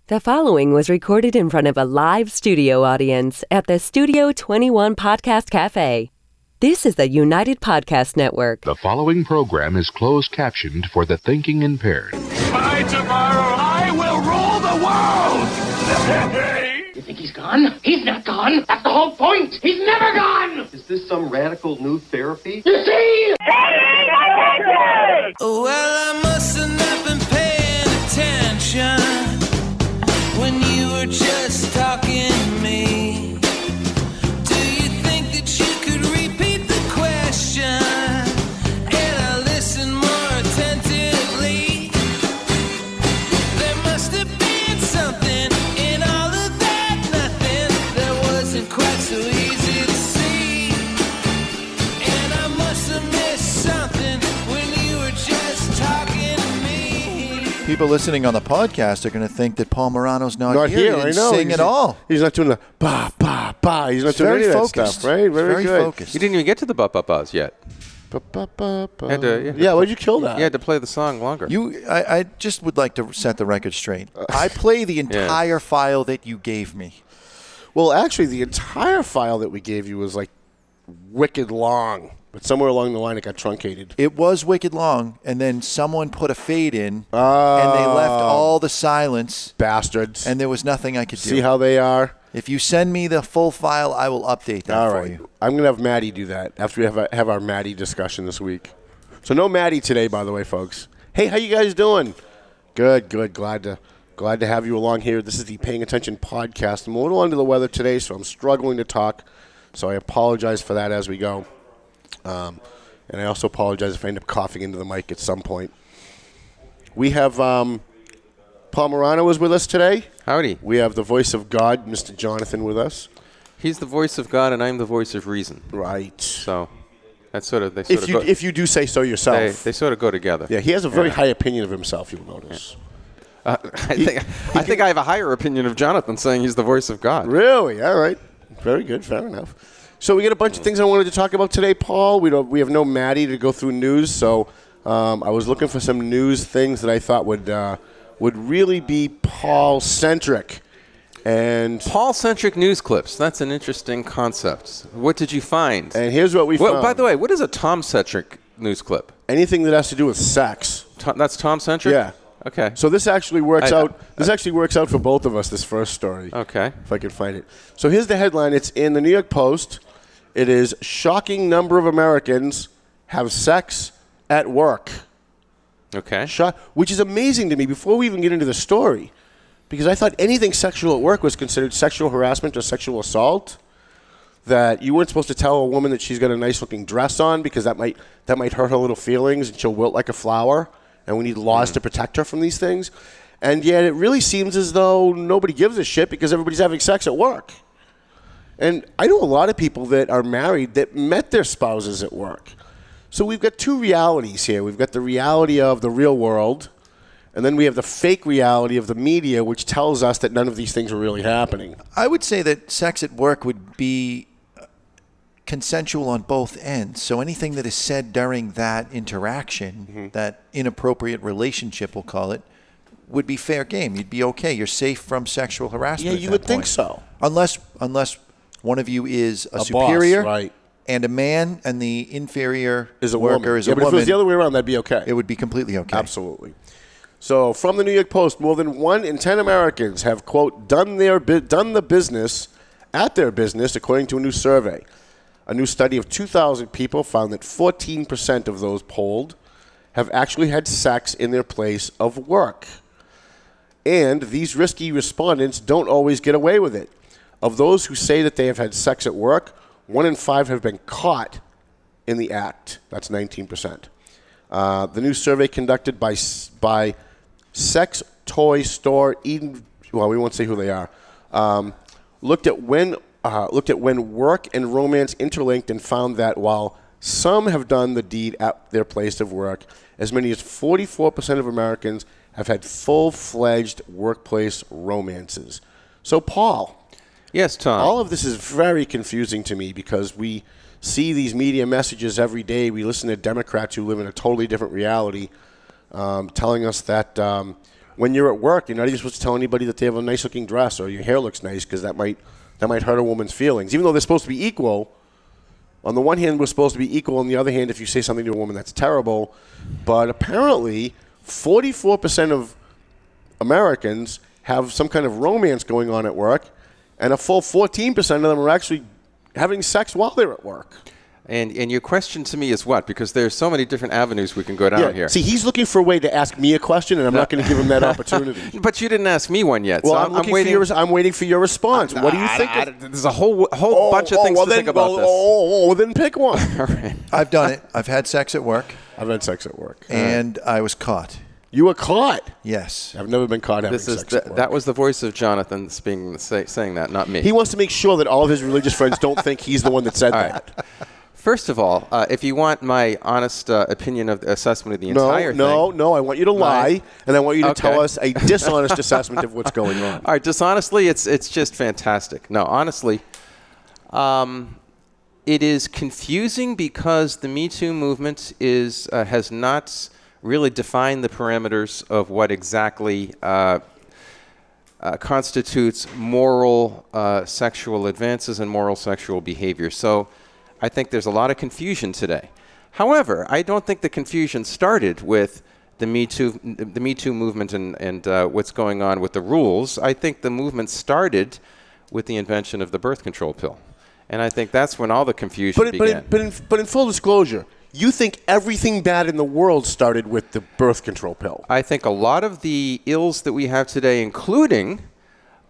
The following was recorded in front of a live studio audience at the Studio 21 Podcast Cafe. This is the United Podcast Network. The following program is closed captioned for the thinking impaired. By tomorrow, I will rule the world! You think he's gone? He's not gone. That's the whole point. He's never gone. Is this some radical new therapy? You see? Well, I must have not been paying attention when you were just talking to me. Do you think that you could repeat the question and I listen more attentively? There must have been something in all of that nothing that wasn't quite so easy to see. And I must have missed something when you were just talking to me. People listening on the podcast are going to think that Paul Murano's not here. He didn't I know. sing at all. He's not doing the ba ba ba. He's not doing any of that stuff, right? Very good. Focused. You didn't even get to the ba-ba-bas yet. Ba, ba, ba, ba. Yeah, why'd you kill that? You had to play the song longer. I just would like to set the record straight. I play the entire file that you gave me. Well, actually, the entire file that we gave you was like wicked long, but somewhere along the line it got truncated. It was wicked long, and then someone put a fade in, and they left all the silence. Bastards. And there was nothing I could do. See how they are? If you send me the full file, I will update that All for right. you. I'm going to have Maddie do that after we have our Maddie discussion this week. So no Maddie today, by the way, folks. Hey, how you guys doing? Good. Glad to have you along here. This is the Paying Attention podcast. I'm a little under the weather today, so I'm struggling to talk. So I apologize for that as we go. And I also apologize if I end up coughing into the mic at some point. We have Paul Murano is with us today. Howdy. We have the voice of God, Mr. Jonathan, with us. He's the voice of God, and I'm the voice of reason. Right. So that's sort of if you do say so yourself. They sort of go together. Yeah, he has a very high opinion of himself, you'll notice. I think I have a higher opinion of Jonathan saying he's the voice of God. Really? All right. Very good. Fair enough. So we got a bunch of things I wanted to talk about today, Paul. We have no Maddie to go through news, so I was looking for some news things that I thought would really be Paul-centric. And Paul-centric news clips. That's an interesting concept. What did you find? And here's what we found. By the way, what is a Tom-centric news clip? Anything that has to do with sex. That's Tom-centric? Yeah. Okay. So this actually works out. This actually works out for both of us, this first story. Okay. If I can find it. So here's the headline. It's in the New York Post. It is shocking number of Americans have sex at work. Okay. Which is amazing to me before we even get into the story. Because I thought anything sexual at work was considered sexual harassment or sexual assault. That you weren't supposed to tell a woman that she's got a nice-looking dress on because that might hurt her little feelings and she'll wilt like a flower. And we need laws to protect her from these things. And yet it really seems as though nobody gives a shit because everybody's having sex at work. And I know a lot of people that are married that met their spouses at work. So we've got two realities here. We've got the reality of the real world, and then we have the fake reality of the media, which tells us that none of these things are really happening. I would say that sex at work would be consensual on both ends. So anything that is said during that interaction, that inappropriate relationship, we'll call it, would be fair game. You'd be okay. You're safe from sexual harassment. Yeah, you would think so. Unless one of you is a superior, boss, right, and a man, and the inferior is a worker woman. is a woman. But if it was the other way around, that'd be okay. It would be completely okay. Absolutely. So from the New York Post, more than 1 in 10 Americans have, quote, done the business at their business, according to a new survey. A new study of 2,000 people found that 14% of those polled have actually had sex in their place of work. And these risky respondents don't always get away with it. Of those who say that they have had sex at work, 1 in 5 have been caught in the act. That's 19%. The new survey conducted by Sex Toy Store Eden, well, we won't say who they are, looked at when work and romance interlinked and found that while some have done the deed at their place of work, as many as 44% of Americans have had full-fledged workplace romances. So, Paul. Yes, Tom. All of this is very confusing to me because we see these media messages every day. We listen to Democrats who live in a totally different reality telling us that when you're at work, you're not even supposed to tell anybody that they have a nice-looking dress or your hair looks nice because that might hurt a woman's feelings. Even though they're supposed to be equal, on the one hand, we're supposed to be equal. On the other hand, if you say something to a woman, that's terrible. But apparently, 44% of Americans have some kind of romance going on at work, and a full 14% of them are actually having sex while they're at work. And your question to me is what? Because there's so many different avenues we can go down here. See, he's looking for a way to ask me a question, and I'm not going to give him that opportunity. But you didn't ask me one yet. Well, so I'm waiting for your response. What do you think? There's a whole bunch of things to think about this. Well, then pick one. All right. I've done it. I've had sex at work. I've had sex at work. And I was caught. You were caught? Yes. I've never been caught having sex at work. That was the voice of Jonathan saying that, not me. He wants to make sure that all of his religious friends don't think he's the one that said that. Right. First of all, if you want my honest opinion of the assessment of the entire thing. No, I want you to lie, and I want you to tell us a dishonest assessment of what's going on. All right, dishonestly, it's just fantastic. No, honestly, it is confusing because the Me Too movement has not really defined the parameters of what exactly constitutes moral sexual advances and moral sexual behavior. So I think there's a lot of confusion today. However, I don't think the confusion started with the Me Too movement and what's going on with the rules. I think the movement started with the invention of the birth control pill. And I think that's when all the confusion began. But in full disclosure, you think everything bad in the world started with the birth control pill? I think a lot of the ills that we have today, including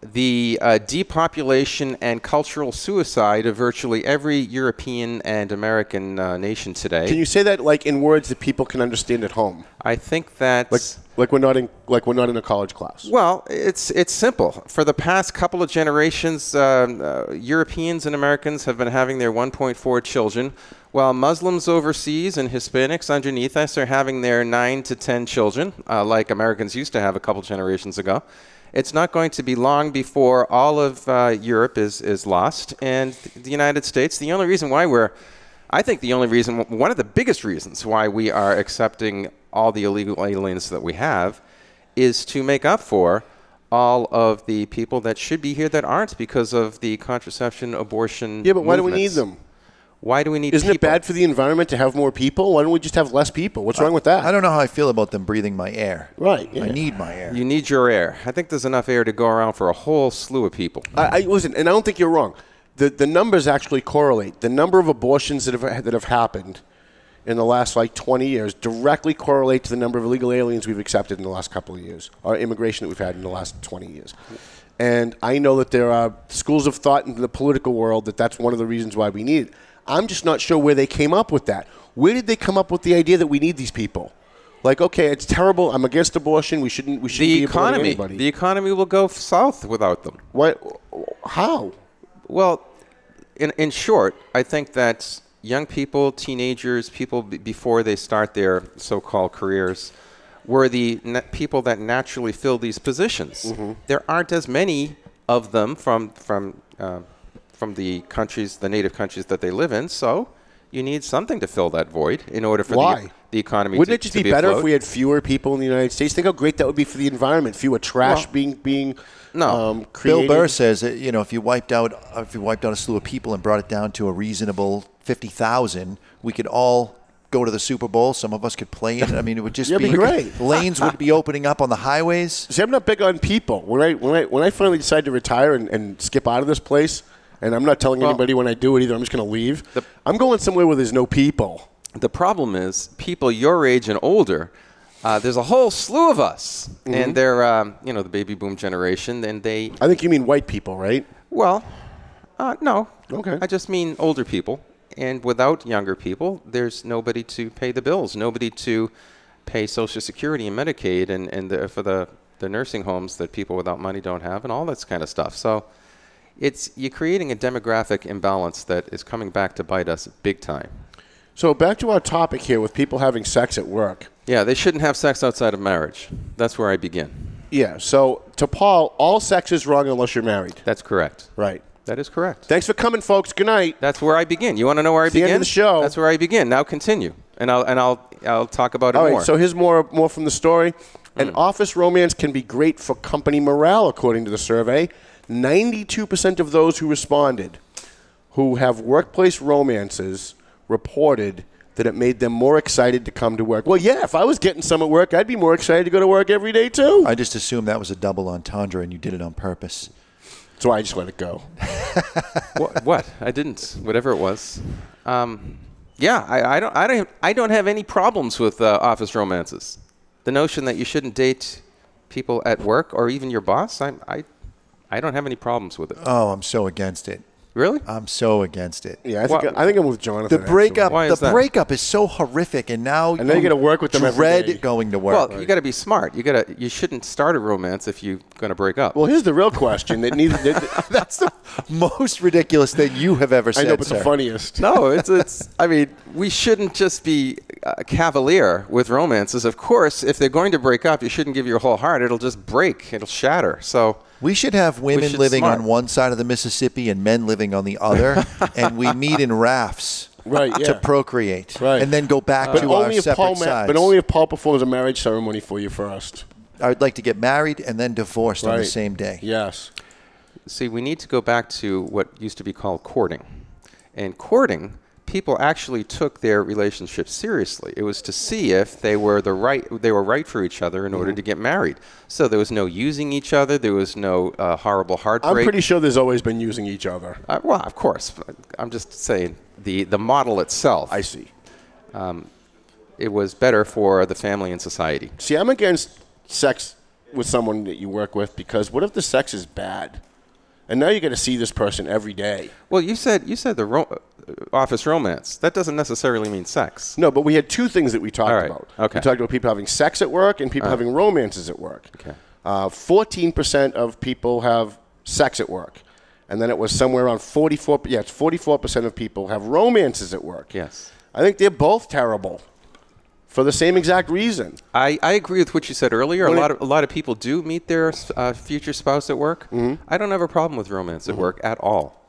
the depopulation and cultural suicide of virtually every European and American nation today. Can you say that like in words that people can understand at home? I think that's like we're not in a college class. Well, it's simple. For the past couple of generations, Europeans and Americans have been having their 1.4 children, while Muslims overseas and Hispanics underneath us are having their 9 to 10 children, like Americans used to have a couple generations ago. It's not going to be long before all of Europe is lost, and the United States. The only reason why one of the biggest reasons why we are accepting all the illegal aliens that we have is to make up for all of the people that should be here that aren't because of the contraception, abortion. Yeah, but why do we need them? Why do we need people? Isn't it bad for the environment to have more people? Why don't we just have less people? What's wrong with that? I don't know how I feel about them breathing my air. Right. Yeah. I need my air. You need your air. I think there's enough air to go around for a whole slew of people. Listen, and I don't think you're wrong. The numbers actually correlate. The number of abortions that have happened in the last 20 years directly correlate to the number of illegal aliens we've accepted in the last couple of years, or immigration that we've had in the last 20 years. And I know that there are schools of thought in the political world that that's one of the reasons why we need it. I'm just not sure where they came up with that. Where did they come up with the idea that we need these people? Like, okay, it's terrible. I'm against abortion. We shouldn't be aborting anybody. The economy will go south without them. What? How? Well, in short, I think that young people, teenagers, people before they start their so-called careers, were the people that naturally fill these positions. Mm-hmm. There aren't as many of them from the countries, the native countries that they live in, so you need something to fill that void in order for the economy Wouldn't to it just be better if we had fewer people in the United States? Think how great that would be for the environment. Fewer trash being created. Bill Burr says that, if you wiped out a slew of people and brought it down to a reasonable 50,000, we could all go to the Super Bowl. Some of us could play in it. I mean, it would just be great. Lanes would be opening up on the highways. See, I'm not big on people. When I finally decide to retire and skip out of this place, and I'm not telling anybody when I do it either. I'm just going to leave. I'm going somewhere where there's no people. The problem is people your age and older, there's a whole slew of us. Mm-hmm. And they're, the baby boom generation. And I think you mean white people, right? Well, no. Okay. I just mean older people. And without younger people, there's nobody to pay the bills, nobody to pay Social Security and Medicaid and for the nursing homes that people without money don't have and all that kind of stuff. So you're creating a demographic imbalance that is coming back to bite us big time. So back to our topic here with people having sex at work. Yeah, they shouldn't have sex outside of marriage. That's where I begin. Yeah, so to Paul, all sex is wrong unless you're married. That's correct. Right. That is correct. Thanks for coming, folks. Good night. That's where I begin. You want to know where I begin? The end of the show. That's where I begin. Now continue, and I'll talk about it more. All right, so here's more from the story. An office romance can be great for company morale, according to the survey. 92% of those who responded who have workplace romances reported that it made them more excited to come to work. Well, yeah, if I was getting some at work, I'd be more excited to go to work every day, too. I just assumed that was a double entendre and you did it on purpose. So I just let it go. What? I didn't. Whatever it was. Yeah, I don't have any problems with office romances. The notion that you shouldn't date people at work or even your boss, I don't have any problems with it. Oh, I'm so against it. Really? I'm so against it. Yeah, I think I'm with Jonathan. The breakup, Why is that? breakup is so horrific, and now you got to work with them every day. Dread going to work. Well, you got to be smart. You shouldn't start a romance if you're going to break up. Well, here's the real question. That's the most ridiculous thing you have ever said. I know, but sir. the funniest. No, it's. I mean, we shouldn't just be cavalier with romances. Of course, if they're going to break up, you shouldn't give your whole heart. It'll just break. It'll shatter. So. We should have women living smart. on one side of the Mississippi and men living on the other, and we meet in rafts to procreate, and then go back to our separate sides. But only if Paul performs a marriage ceremony for you first. I would like to get married and then divorced on the same day. Yes. See, we need to go back to what used to be called courting. And courting, people actually took their relationship seriously. It was to see if they were right for each other in order to get married. So there was no using each other. There was no horrible heartbreak. I'm pretty sure there's always been using each other. Well, of course. I'm just saying the model itself. I see. It was better for the family and society. See, I'm against sex with someone that you work with because what if the sex is bad? And now you got to see this person every day. Well, you said the office romance. That doesn't necessarily mean sex. No, but we had two things that we talked about. Okay. We talked about people having sex at work and people having romances at work. Okay. 14% of people have sex at work. And then it was somewhere around 44. Yeah, it's 44% of people have romances at work. Yes. I think they're both terrible for the same exact reason. I agree with what you said earlier. A lot of people do meet their future spouse at work. Mm-hmm. I don't have a problem with romance at work at all.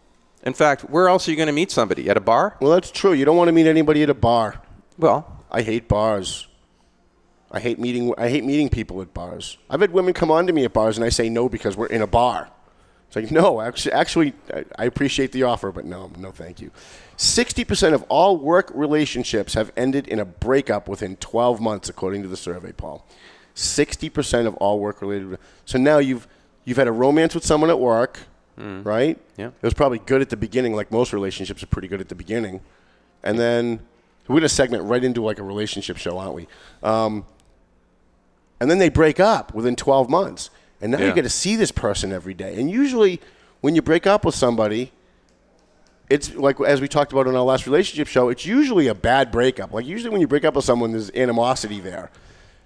In fact, where else are you going to meet somebody? At a bar? Well, that's true. You don't want to meet anybody at a bar. Well, I hate bars. I hate meeting people at bars. I've had women come on to me at bars, and I say no because we're in a bar. It's like, no, actually, I appreciate the offer, but no, thank you. 60% of all work relationships have ended in a breakup within 12 months, according to the survey, Paul. 60% of all work-related. So now you've had a romance with someone at work, right? Yeah. It was probably good at the beginning, like most relationships are pretty good at the beginning. And then we're going to segment right into like a relationship show, aren't we? And then they break up within 12 months. And now you get to see this person every day. And usually when you break up with somebody, it's like, as we talked about on our last relationship show, it's usually a bad breakup. Like usually when you break up with someone, there's animosity there.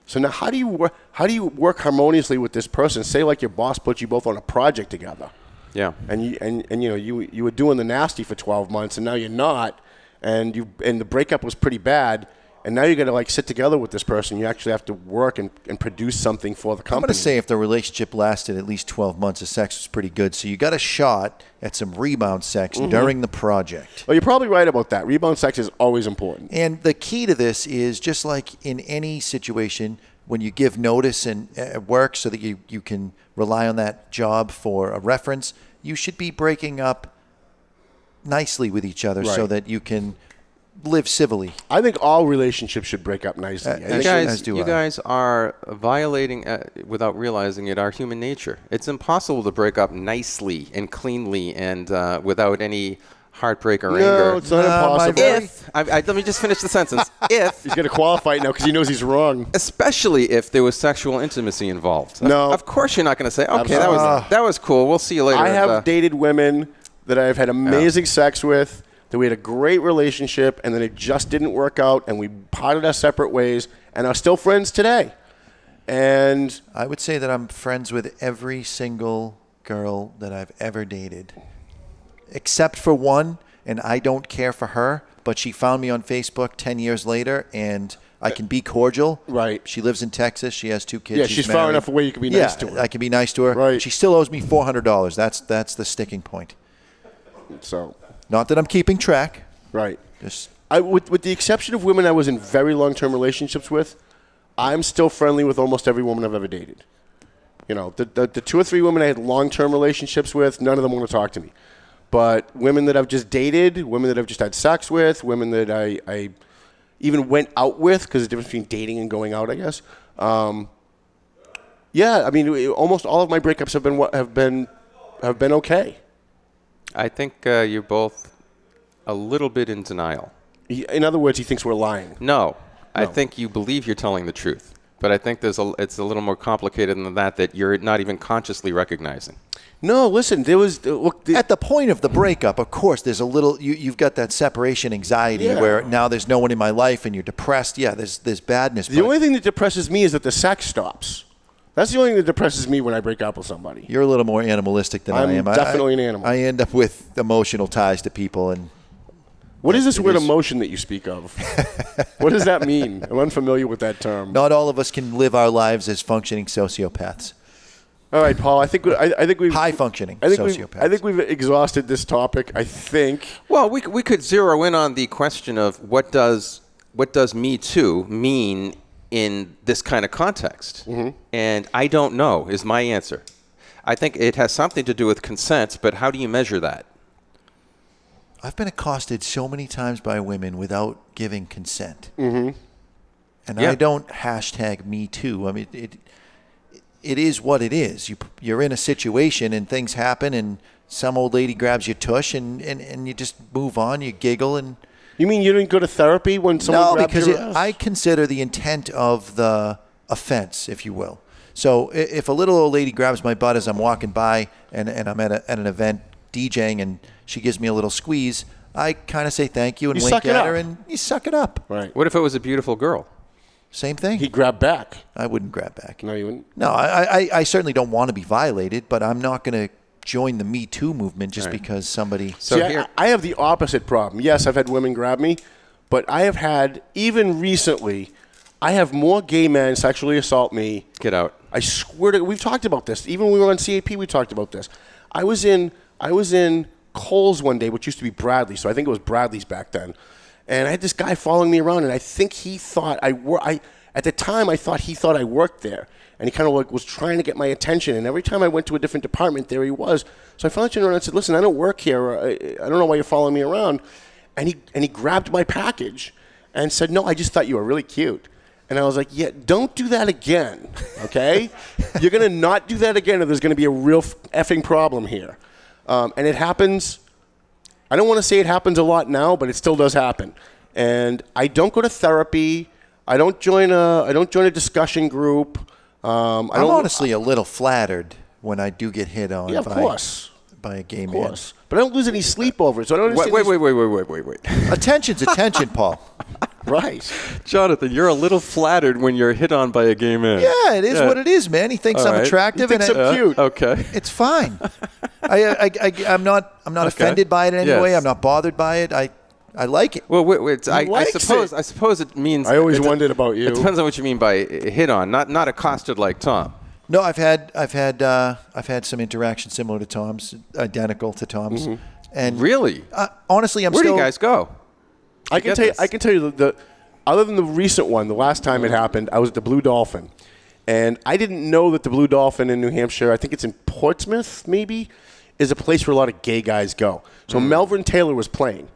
So now how do you work harmoniously with this person? Say like your boss put you both on a project together. yeah. And you were doing the nasty for 12 months and now you're not. And the breakup was pretty bad. And now you're going to like sit together with this person. You actually have to work and produce something for the company. I'm going to say if the relationship lasted at least 12 months, the sex was pretty good. So you got a shot at some rebound sex during the project. Well, you're probably right about that. Rebound sex is always important. And the key to this is just like in any situation, when you give notice and work so that you can rely on that job for a reference, you should be breaking up nicely with each other so that you can live civilly. I think all relationships should break up nicely. You guys are violating, without realizing it, our human nature. It's impossible to break up nicely and cleanly and without any heartbreak or anger. No, it's not impossible. Let me just finish the sentence. If he's going to qualify it now because he knows he's wrong. Especially if there was sexual intimacy involved. No. Of course you're not going to say, okay, that was cool. We'll see you later. I have dated women that I've had amazing sex with, that we had a great relationship, and then it just didn't work out, and we parted our separate ways, and are still friends today. And I would say that I'm friends with every single girl that I've ever dated, except for one, and I don't care for her, but she found me on Facebook 10 years later, and I can be cordial. Right. She lives in Texas. She has 2 kids. Yeah, she's far enough away you can be nice to her. I can be nice to her. Right. She still owes me $400. That's the sticking point. So, not that I'm keeping track. Right. Just with the exception of women I was in very long-term relationships with, I'm still friendly with almost every woman I've ever dated. You know, the 2 or 3 women I had long-term relationships with, none of them want to talk to me. But women that I've just dated, women that I've just had sex with, women that I even went out with, because there's a difference between dating and going out, I guess. Yeah, I mean, almost all of my breakups have been okay. I think you're both a little bit in denial. In other words, he thinks we're lying. No, I think you believe you're telling the truth. But I think it's a little more complicated than that you're not even consciously recognizing. No, listen, there was... at the point of the breakup, of course, there's a little... You've got that separation anxiety where now there's no one in my life and you're depressed. Yeah, there's badness. The only thing that depresses me is that the sex stops. That's the only thing that depresses me when I break up with somebody. You're a little more animalistic than I am. I'm definitely an animal. I end up with emotional ties to people. And what is this weird emotion that you speak of? What does that mean? I'm unfamiliar with that term. Not all of us can live our lives as functioning sociopaths. All right, Paul. I think we've high functioning sociopaths. I think we've exhausted this topic. I think. Well, we could zero in on the question of what does Me Too mean in this kind of context, and I don't know is my answer. I think it has something to do with consent, but how do you measure that? I've been accosted so many times by women without giving consent. And I don't hashtag Me Too. I mean, it is what it is. You're in a situation and things happen and some old lady grabs your tush and you just move on, you giggle. And you mean you didn't go to therapy when someone grabs your ass? No, because I consider the intent of the offense, if you will. So if a little old lady grabs my butt as I'm walking by and I'm at an event DJing and she gives me a little squeeze, I kind of say thank you and wink at her and you suck it up. Right. What if it was a beautiful girl? Same thing. He'd grab back. I wouldn't grab back. No, you wouldn't? No, I certainly don't want to be violated, but I'm not going to join the Me Too movement just because somebody... So see, I have the opposite problem. Yes, I've had women grab me, but I have had, even recently, I have more gay men sexually assault me. Get out. I swear to... We've talked about this. Even when we were on CAP, we talked about this. I was in Kohl's one day, which used to be Bradley, so I think it was Bradley's back then. And I had this guy following me around, and I think he thought at the time, I thought he thought I worked there. And he kind of like was trying to get my attention. And every time I went to a different department, there he was. So I finally turned around and said, listen, I don't work here. I don't know why you're following me around. And he grabbed my package and said, no, I just thought you were really cute. And I was like, yeah, don't do that again, okay? You're going to not do that again or there's going to be a real effing problem here. And it happens. I don't want to say it happens a lot now, but it still does happen. And I don't go to therapy. I don't join a discussion group. I'm honestly a little flattered when I do get hit on by a gay man. But I don't lose any sleep over it. So I don't understand. Wait. Attention's attention, Paul. Right. Jonathan, you're a little flattered when you're hit on by a gay man. Yeah, it is what it is, man. He thinks I'm attractive. He thinks I'm cute. Okay. It's fine. I'm not offended by it in any way. I'm not bothered by it. I like it. Well, I suppose it means. I always wondered about you. It depends on what you mean by hit on, not accosted like Tom. No, I've had some interaction similar to Tom's, identical to Tom's. And really, honestly, where do you guys go? I can tell you the other than the recent one, the last time it happened, I was at the Blue Dolphin, and I didn't know that the Blue Dolphin in New Hampshire, I think it's in Portsmouth, maybe, is a place where a lot of gay guys go. So Melvin Taylor was playing.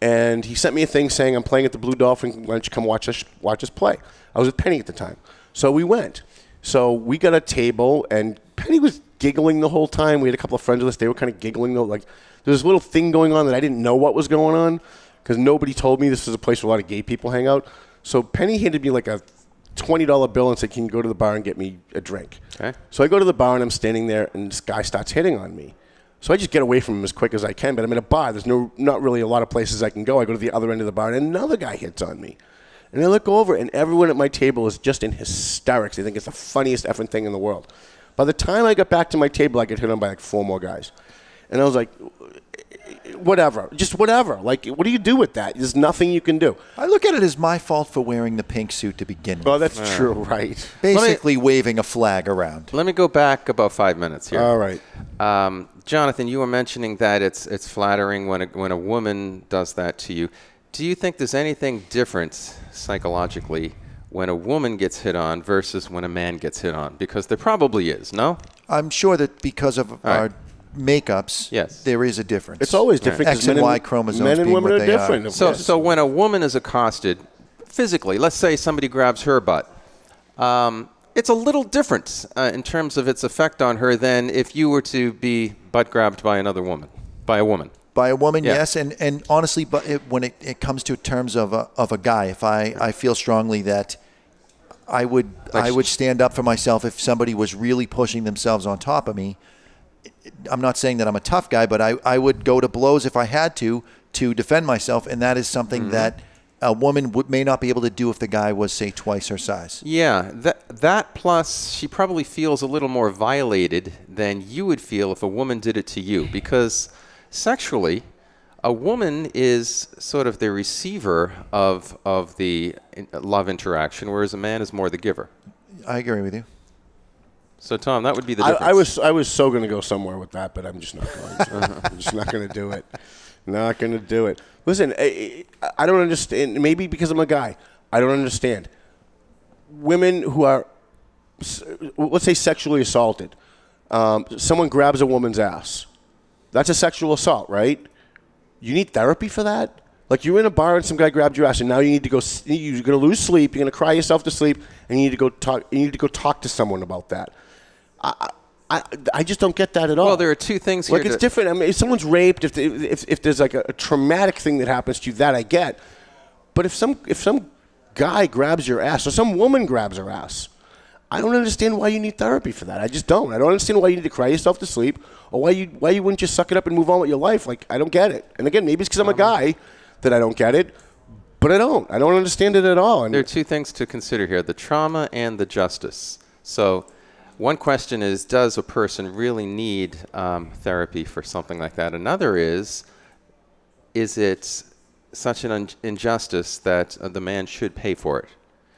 And he sent me a thing saying, I'm playing at the Blue Dolphin. Why don't you come watch us play? I was with Penny at the time. So we went. So we got a table, and Penny was giggling the whole time. We had a couple of friends with us. They were kind of giggling. Like, there's this little thing going on that I didn't know what was going on because nobody told me this was a place where a lot of gay people hang out. So Penny handed me like a $20 bill and said, can you go to the bar and get me a drink? Okay. So I go to the bar, and I'm standing there, and this guy starts hitting on me. So I just get away from him as quick as I can, but I'm in a bar. There's not really a lot of places I can go. I go to the other end of the bar, and another guy hits on me. And I look over, and everyone at my table is just in hysterics. They think it's the funniest effing thing in the world. By the time I got back to my table, I get hit on by like 4 more guys. And I was like, whatever. Just whatever. Like, what do you do with that? There's nothing you can do. I look at it as my fault for wearing the pink suit to begin with. Oh, that's true, right. Basically waving a flag around. Let me go back about 5 minutes here. All right. Jonathan, you were mentioning that it's flattering when a woman does that to you. Do you think there's anything different psychologically when a woman gets hit on versus when a man gets hit on? Because there probably is, no? I'm sure that because of our makeups, yes, there is a difference. It's always different. X and Y chromosomes. Men and women are different. So when a woman is accosted physically, let's say somebody grabs her butt, it's a little different in terms of its effect on her than if you were to be butt grabbed by another woman, by a woman. By a woman, Yeah. yes, and honestly, but when it comes to terms of a guy, if I feel strongly that I would stand up for myself if somebody was really pushing themselves on top of me. I'm not saying that I'm a tough guy, but I would go to blows if I had to defend myself, and that is something that a woman may not be able to do if the guy was, say, twice her size. Yeah, that plus she probably feels a little more violated than you would feel if a woman did it to you, because sexually, a woman is sort of the receiver of the love interaction, whereas a man is more the giver. I agree with you. So, Tom, that would be the difference. I was so going to go somewhere with that, but I'm just not going to. I'm just not going to do it. Not going to do it. Listen, I don't understand. Maybe because I'm a guy, I don't understand. Women who are, let's say, sexually assaulted. Someone grabs a woman's ass. That's a sexual assault, right? You need therapy for that? Like you're in a bar and some guy grabbed your ass, and now you need to go. You're going to lose sleep. You're going to cry yourself to sleep, and you need to go talk. You need to go talk to someone about that. I just don't get that at all. Well, there are two things here. Like it's different. I mean, if someone's raped, if there's like a traumatic thing that happens to you, that I get. But if some guy grabs your ass or some woman grabs her ass, I don't understand why you need therapy for that. I just don't. I don't understand why you need to cry yourself to sleep, or why you wouldn't just suck it up and move on with your life. Like I don't get it. And again, maybe it's because I'm a guy that I don't get it. But I don't understand it at all. And there are two things to consider here: the trauma and the justice. So. One question is, does a person really need therapy for something like that? Another is it such an injustice that the man should pay for it?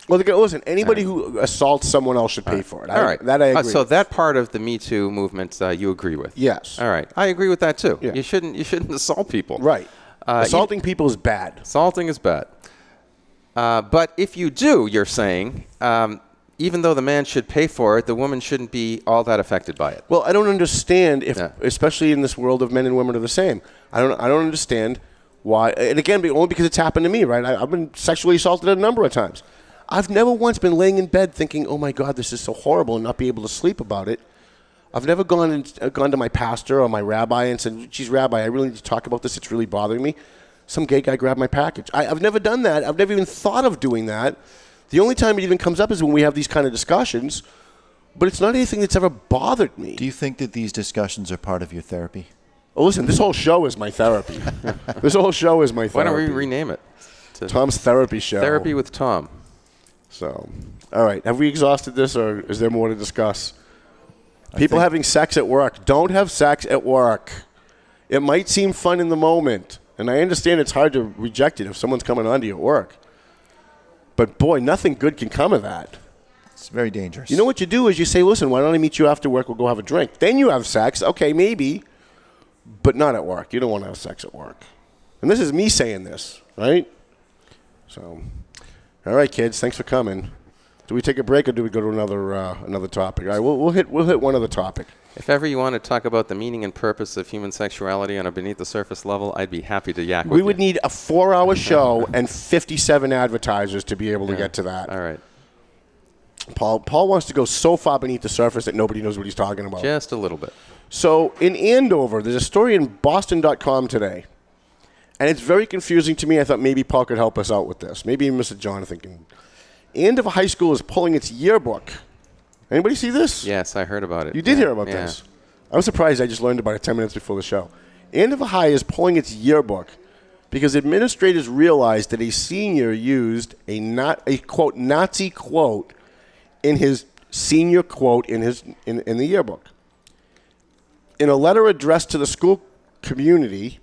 Well, listen, anybody who assaults someone else should pay for it. All right. That I agree So that part of the Me Too movement you agree with? Yes. All right. I agree with that, too. Yeah. You shouldn't assault people. Right. Assaulting people is bad. Assaulting is bad. But if you do, you're saying... even though the man should pay for it, the woman shouldn't be all that affected by it. Well, I don't understand especially in this world of men and women are the same. I don't understand why. And again, only because it's happened to me, right? I've been sexually assaulted a number of times. I've never once been laying in bed thinking, "Oh my God, this is so horrible," and not be able to sleep about it. I've never gone to my pastor or my rabbi and said, "Geez, Rabbi, I really need to talk about this. It's really bothering me." Some gay guy grabbed my package. I've never done that. I've never even thought of doing that. The only time it even comes up is when we have these kind of discussions, but it's not anything that's ever bothered me. Do you think that these discussions are part of your therapy? Oh, listen, this whole show is my therapy. This whole show is my therapy. Why don't we rename it? Tom's Therapy Show. Therapy with Tom. So, all right. Have we exhausted this, or is there more to discuss? People having sex at work. Don't have sex at work. It might seem fun in the moment, and I understand it's hard to reject it if someone's coming onto you at work. But, boy, nothing good can come of that. It's very dangerous. You know what you do is you say, "Listen, why don't I meet you after work? We'll go have a drink." Then you have sex. Okay, maybe, but not at work. You don't want to have sex at work. And this is me saying this, right? So, all right, kids, thanks for coming. Do we take a break or do we go to another topic? All right, we'll hit one other topic. If ever you want to talk about the meaning and purpose of human sexuality on a beneath-the-surface level, I'd be happy to yak with you. We would need a 4-hour show and 57 advertisers to be able to get to that. All right. Paul wants to go so far beneath the surface that nobody knows what he's talking about. Just a little bit. So in Andover, there's a story in Boston.com today, and it's very confusing to me. I thought maybe Paul could help us out with this. Maybe Mr. Jonathan can. Andover High School is pulling its yearbook. Anybody see this? Yes, I heard about it. You did hear about this. I was surprised. I just learned about it 10 minutes before the show. Andover High is pulling its yearbook because administrators realized that a senior used a quote Nazi quote in his senior quote in the yearbook. In a letter addressed to the school community,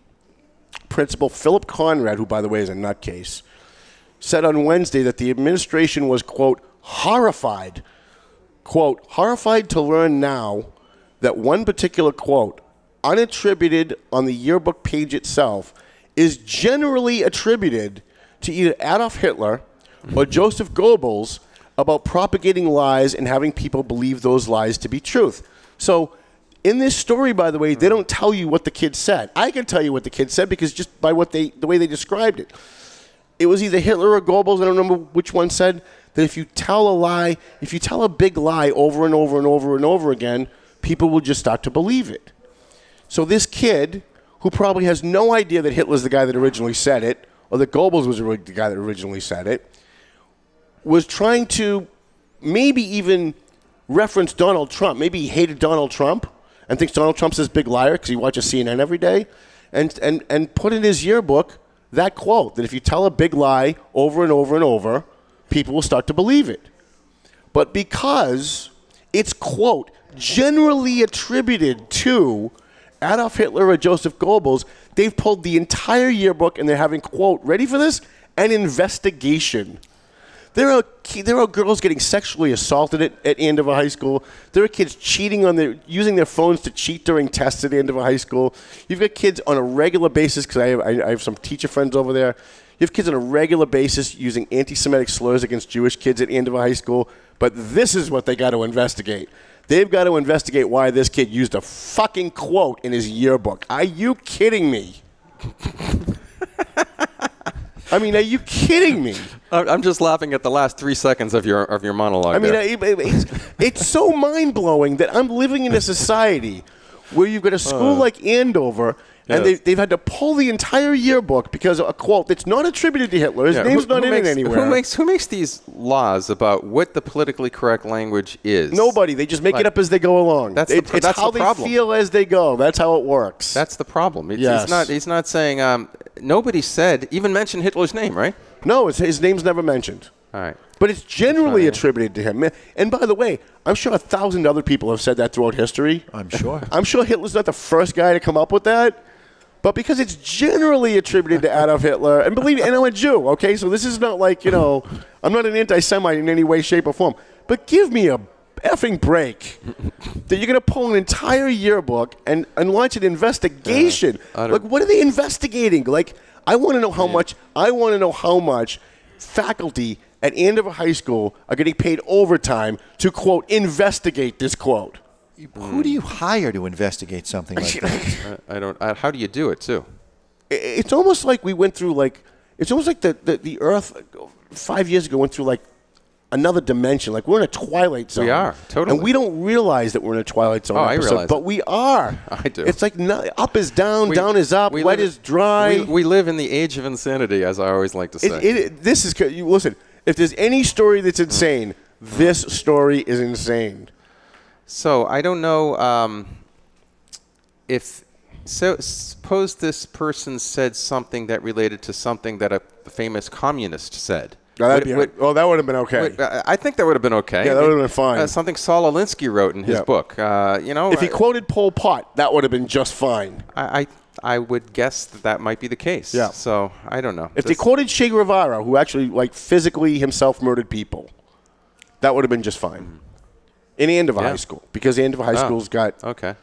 Principal Philip Conrad, who by the way is a nutcase, said on Wednesday that the administration was quote horrified to learn now that one particular quote, unattributed on the yearbook page itself, is generally attributed to either Adolf Hitler or Joseph Goebbels about propagating lies and having people believe those lies to be truth. So in this story, by the way, they don't tell you what the kid said. I can tell you what the kid said because just by the way they described it. It was either Hitler or Goebbels, I don't remember which one said, that if you tell a lie, if you tell a big lie over and over and over and over again, people will just start to believe it. So this kid, who probably has no idea that Hitler's the guy that originally said it, or that Goebbels was the guy that originally said it, was trying to maybe even reference Donald Trump. Maybe he hated Donald Trump and thinks Donald Trump's this big liar because he watches CNN every day, and put in his yearbook that quote, that if you tell a big lie over and over and over, people will start to believe it. But because it's, quote, generally attributed to Adolf Hitler or Joseph Goebbels, they've pulled the entire yearbook and they're having, quote, ready for this? An investigation. There are girls getting sexually assaulted at Andover High School. There are kids using their phones to cheat during tests at Andover High School. You've got kids on a regular basis, because I have some teacher friends over there. You have kids on a regular basis using anti-Semitic slurs against Jewish kids at Andover High School. But this is what they got to investigate. They've got to investigate why this kid used a fucking quote in his yearbook. Are you kidding me? I mean, are you kidding me? I'm just laughing at the last 3 seconds of your monologue. I mean, it's so mind-blowing that I'm living in a society where you've got a school like Andover, and they've had to pull the entire yearbook because of a quote that's not attributed to Hitler. His name's not in it anywhere. Who makes these laws about what the politically correct language is? Nobody. They just make it up as they go along. It's how they feel as they go. That's how it works. That's the problem. He's not saying. Nobody said, even mentioned Hitler's name, right? No, his name's never mentioned. All right. But it's generally attributed to him. And by the way, I'm sure 1,000 other people have said that throughout history. I'm sure. I'm sure Hitler's not the first guy to come up with that. But because it's generally attributed to Adolf Hitler, and believe me, and I'm a Jew, okay? So this is not like, I'm not an anti-Semite in any way, shape, or form. But give me a effing break that you're going to pull an entire yearbook and launch an investigation. Like, what are they investigating? Like, I want to know how much faculty at Andover High School are getting paid overtime to, quote, investigate this quote. Who do you hire to investigate something like that? I don't. How do you do it, too? It's almost like we went through, it's almost like the Earth 5 years ago went through, another dimension. Like, we're in a twilight zone. We are, totally. And we don't realize that we're in a twilight zone episode, I realize but we are. I do. It's like up is down, down is up, wet is dry. We live in the age of insanity, as I always like to say. Listen, if there's any story that's insane, this story is insane. So I don't know suppose this person said something that related to something that a famous communist said. That would have been okay. I think that would have been okay. Yeah, that would have been fine. Something Saul Alinsky wrote in his book. If he quoted Pol Pot, that would have been just fine. I would guess that might be the case. Yeah. So I don't know. If they quoted Che Guevara, who actually physically himself murdered people, that would have been just fine. In Andover High School, because Andover High School's got. Okay.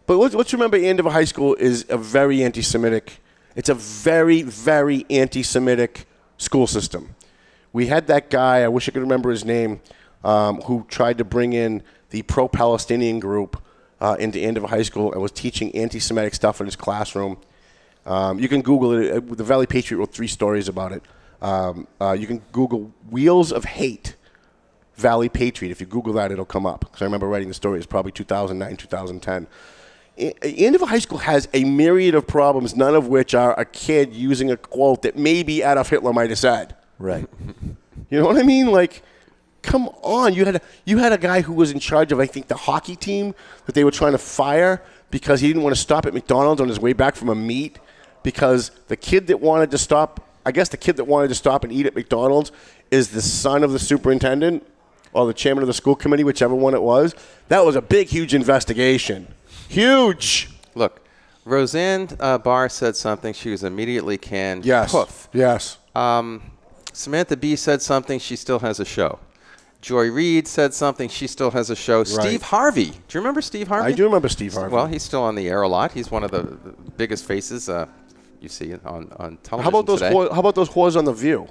But let's remember, Andover High School is a very anti-Semitic. It's a very, very anti-Semitic school system. We had that guy, I wish I could remember his name, who tried to bring in the pro-Palestinian group into Andover High School and was teaching anti-Semitic stuff in his classroom. You can Google it. The Valley Patriot wrote 3 stories about it. You can Google Wheels of Hate, Valley Patriot. If you Google that, it'll come up. Because I remember writing the story. It was probably 2009, 2010. Andover High School has a myriad of problems, none of which are a kid using a quote that maybe Adolf Hitler might have said. Right. You know what I mean? Like, come on. You had a guy who was in charge of, I think, the hockey team that they were trying to fire because he didn't want to stop at McDonald's on his way back from a meet because the kid that wanted to stop, I guess the kid that wanted to stop and eat at McDonald's is the son of the superintendent or the chairman of the school committee, whichever one it was. That was a big, huge investigation. Huge. Look, Roseanne Barr said something. She was immediately canned. Yes. Poof. Yes. Samantha Bee said something. She still has a show. Joy Reid said something. She still has a show. Right. Steve Harvey. Do you remember Steve Harvey? I do remember Steve Harvey. Well, he's still on the air a lot. He's one of the biggest faces you see on television How about those today. How about those whores on The View?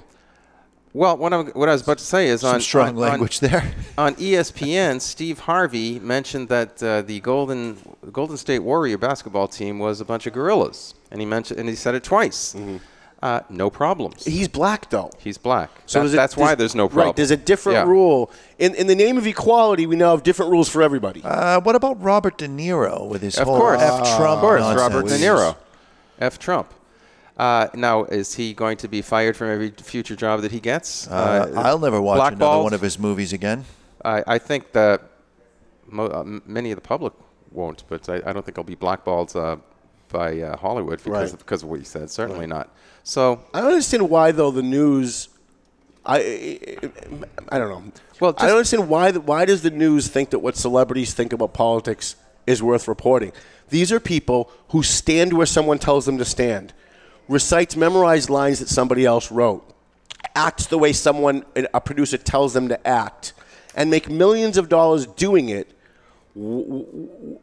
Well, what I was about to say is Some strong language there. On ESPN, Steve Harvey mentioned that the Golden State Warrior basketball team was a bunch of gorillas, and he said it twice. Mm-hmm. No problems. He's black, though. He's black. So that's why there's no problem. Right. There's a different rule. In the name of equality, we now have different rules for everybody. What about Robert De Niro with his whole F Trump? Of course, nonsense? Robert De Niro, F Trump. Now, is he going to be fired from every future job that he gets? I'll never watch another one of his movies again. I think that many of the public won't, but I don't think he'll be blackballed by Hollywood because of what he said. Certainly not. So I don't understand why, though, the news. I don't know. Well, I don't understand why does the news think that what celebrities think about politics is worth reporting? These are people who stand where someone tells them to stand. Recites memorized lines that somebody else wrote, acts the way a producer tells them to act, and make millions of dollars doing it. Who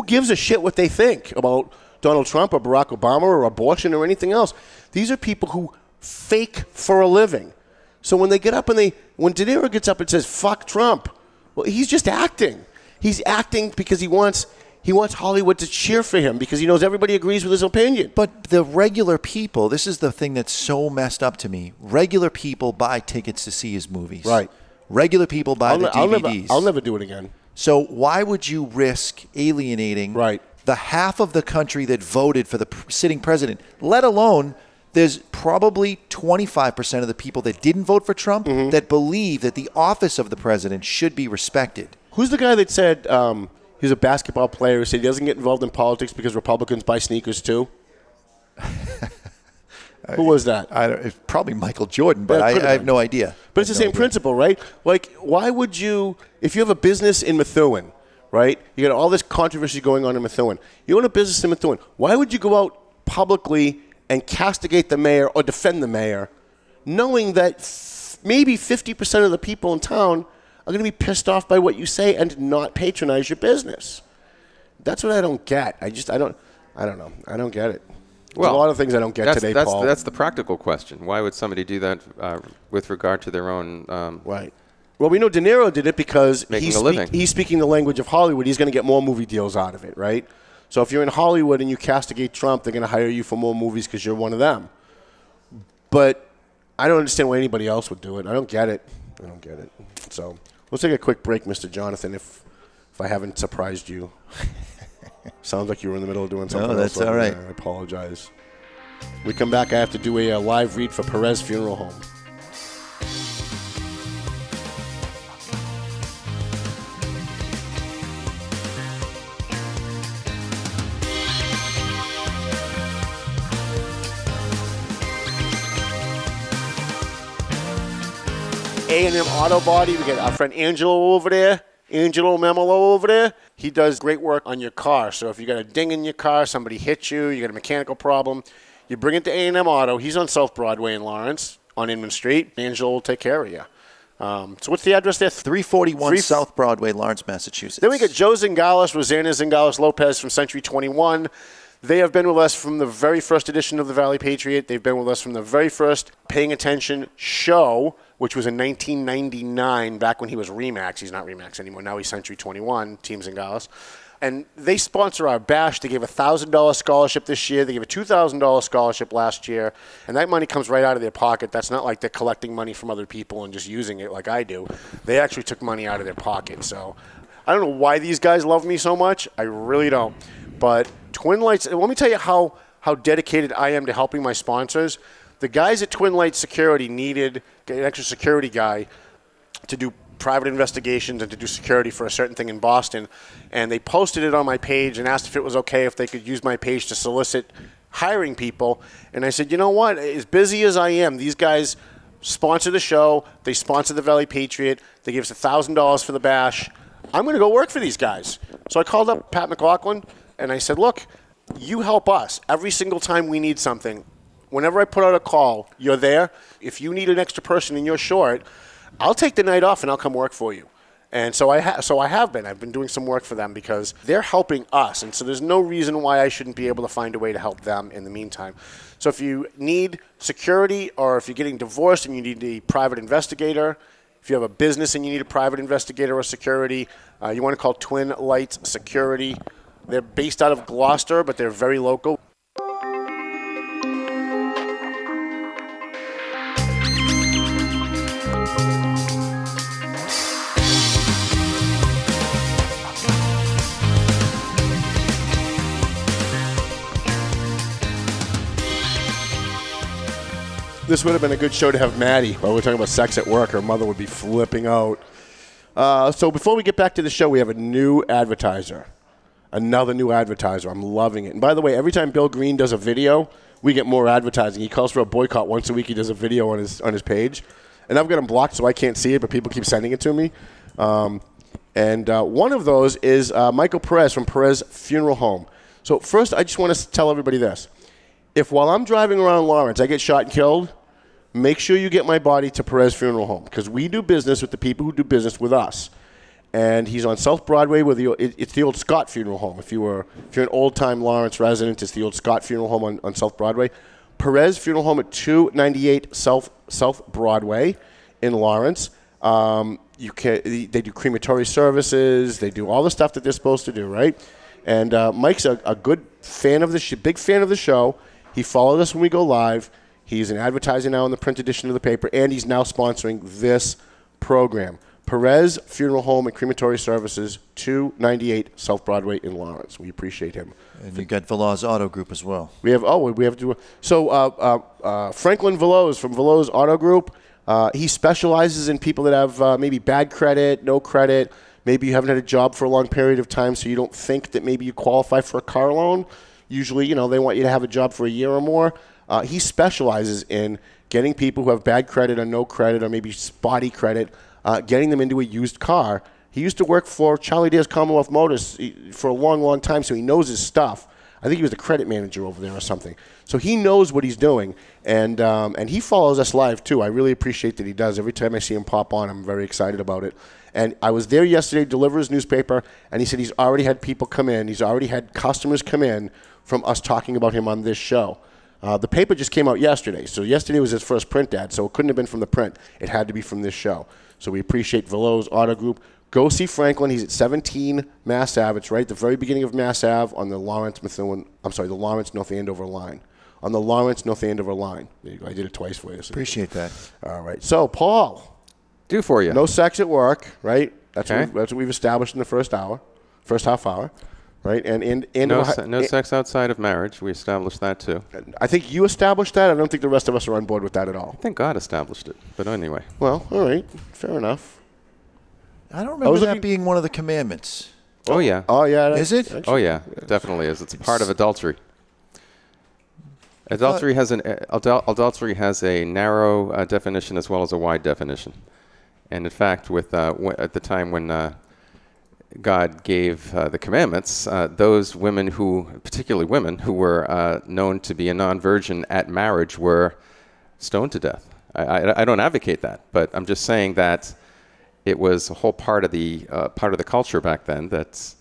gives a shit what they think about Donald Trump or Barack Obama or abortion or anything else? These are people who fake for a living. So when they get up when De Niro gets up and says, fuck Trump, well, he's just acting. He's acting because he wants Hollywood to cheer for him because he knows everybody agrees with his opinion. But the regular people, this is the thing that's so messed up to me. Regular people buy tickets to see his movies. Right. Regular people buy the DVDs. I'll never do it again. So why would you risk alienating the half of the country that voted for the sitting president, let alone there's probably 25% of the people that didn't vote for Trump that believe that the office of the president should be respected. Who's the guy that said he was a basketball player who said he doesn't get involved in politics because Republicans buy sneakers too? Who was that? It's probably Michael Jordan, but I have no idea. But it's the same principle, right? Like, why would you, if you have a business in Methuen, right? You got all this controversy going on in Methuen. You own a business in Methuen. Why would you go out publicly and castigate the mayor or defend the mayor, knowing that maybe 50% of the people in town are going to be pissed off by what you say and not patronize your business? That's what I don't get. I don't know. I don't get it. There's a lot of things I don't get today, Paul. That's the practical question. Why would somebody do that with regard to their own... right. Well, we know De Niro did it because living. He's speaking the language of Hollywood. He's going to get more movie deals out of it, right? So if you're in Hollywood and you castigate Trump, they're going to hire you for more movies because you're one of them. But I don't understand why anybody else would do it. I don't get it. So let's take a quick break, Mr. Jonathan, if I haven't surprised you. Sounds like you were in the middle of doing something else. No, that's all right. I apologize. We come back, I have to do a live read for Perez Funeral Home. A&M Auto Body. We got our friend Angelo over there. Angelo Memolo over there. He does great work on your car. So if you got a ding in your car, somebody hit you, you got a mechanical problem, you bring it to A&M Auto. He's on South Broadway in Lawrence on Inman Street. Angelo will take care of you. So what's the address there? 341 South Broadway, Lawrence, Massachusetts. Then we got Joe Zingales, Rosanna Zingales-Lopez from Century 21. They have been with us from the very first edition of the Valley Patriot. They've been with us from the very first Paying Attention show, which was in 1999, back when he was Remax. He's not Remax anymore. Now he's Century 21, Team Zingales. And they sponsor our bash. They gave a $1,000 scholarship this year. They gave a $2,000 scholarship last year. And that money comes right out of their pocket. That's not like they're collecting money from other people and just using it like I do. They actually took money out of their pocket. So I don't know why these guys love me so much. I really don't. But Twin Lights, let me tell you how dedicated I am to helping my sponsors. The guys at Twin Lights Security needed an extra security guy to do private investigations and to do security for a certain thing in Boston. And they posted it on my page and asked if it was okay if they could use my page to solicit hiring people. And I said, you know what? As busy as I am, these guys sponsor the show. They sponsor the Valley Patriot. They give us $1,000 for the bash. I'm going to go work for these guys. So I called up Pat McLaughlin and I said, look, you help us every single time we need something. Whenever I put out a call, you're there. If you need an extra person and you're short, I'll take the night off and I'll come work for you. And so I have been. I've been doing some work for them because they're helping us. And so there's no reason why I shouldn't be able to find a way to help them in the meantime. So if you need security, or if you're getting divorced and you need a private investigator, if you have a business and you need a private investigator or security, you want to call Twin Lights Security. They're based out of Gloucester, but they're very local. This would have been a good show to have Maddie. While we're talking about sex at work, her mother would be flipping out. So before we get back to the show, we have a new advertiser. Another new advertiser. I'm loving it. And by the way, every time Bill Green does a video, we get more advertising. He calls for a boycott once a week. He does a video on his page. And I've got him blocked so I can't see it, but people keep sending it to me. And one of those is Michael Perez from Perez Funeral Home. So first, I just want to tell everybody this. If while I'm driving around Lawrence, I get shot and killed, make sure you get my body to Perez Funeral Home, because we do business with the people who do business with us. And he's on South Broadway with it's the old Scott Funeral Home. If you're an old-time Lawrence resident, it's the old Scott Funeral Home on South Broadway. Perez Funeral Home at 298 South Broadway in Lawrence. They do crematory services. They do all the stuff that they're supposed to do, right? And Mike's a good fan of the big fan of the show. He followed us when we go live. He's an advertiser now in the print edition of the paper, and he's now sponsoring this program. Perez Funeral Home and Crematory Services, 298 South Broadway in Lawrence. We appreciate him. And you got Veloz Auto Group as well. We have to do. So Franklin Veloz from Veloz Auto Group. He specializes in people that have maybe bad credit, no credit. Maybe you haven't had a job for a long period of time, so you don't think that maybe you qualify for a car loan. Usually, they want you to have a job for a year or more. He specializes in getting people who have bad credit or no credit or maybe spotty credit, getting them into a used car. He used to work for Charlie Dare's Commonwealth Motors for a long, long time, so he knows his stuff. I think he was the credit manager over there or something. So he knows what he's doing, and he follows us live, too. I really appreciate that he does. Every time I see him pop on, I'm very excited about it. And I was there yesterday to deliver his newspaper, and he said he's already had people come in. He's already had customers come in from us talking about him on this show. The paper just came out yesterday. So yesterday was his first print ad, so it couldn't have been from the print. It had to be from this show. So we appreciate Veloz Auto Group. Go see Franklin. He's at 17 Mass Ave. It's right at the very beginning of Mass Ave on the the Lawrence North Andover line. On the Lawrence North Andover line. There you go. I did it twice for you. So Appreciate that. All right. So, Paul. Do for you. No sex at work, right? That's okay. That's what we've established in the first half hour. Right, and no sex outside of marriage. We established that too. I think you established that. I don't think the rest of us are on board with that at all. I think God established it. But anyway. Well, all right, fair enough. I don't remember that being one of the commandments. Oh yeah. Oh yeah. Is it? Actually, oh yeah, it definitely is. It's part of adultery. Adultery has a narrow definition as well as a wide definition, and in fact, at the time when God gave the commandments, those women particularly women who were known to be a non-virgin at marriage, were stoned to death. I don't advocate that, but I'm just saying that it was a whole part of the culture back then that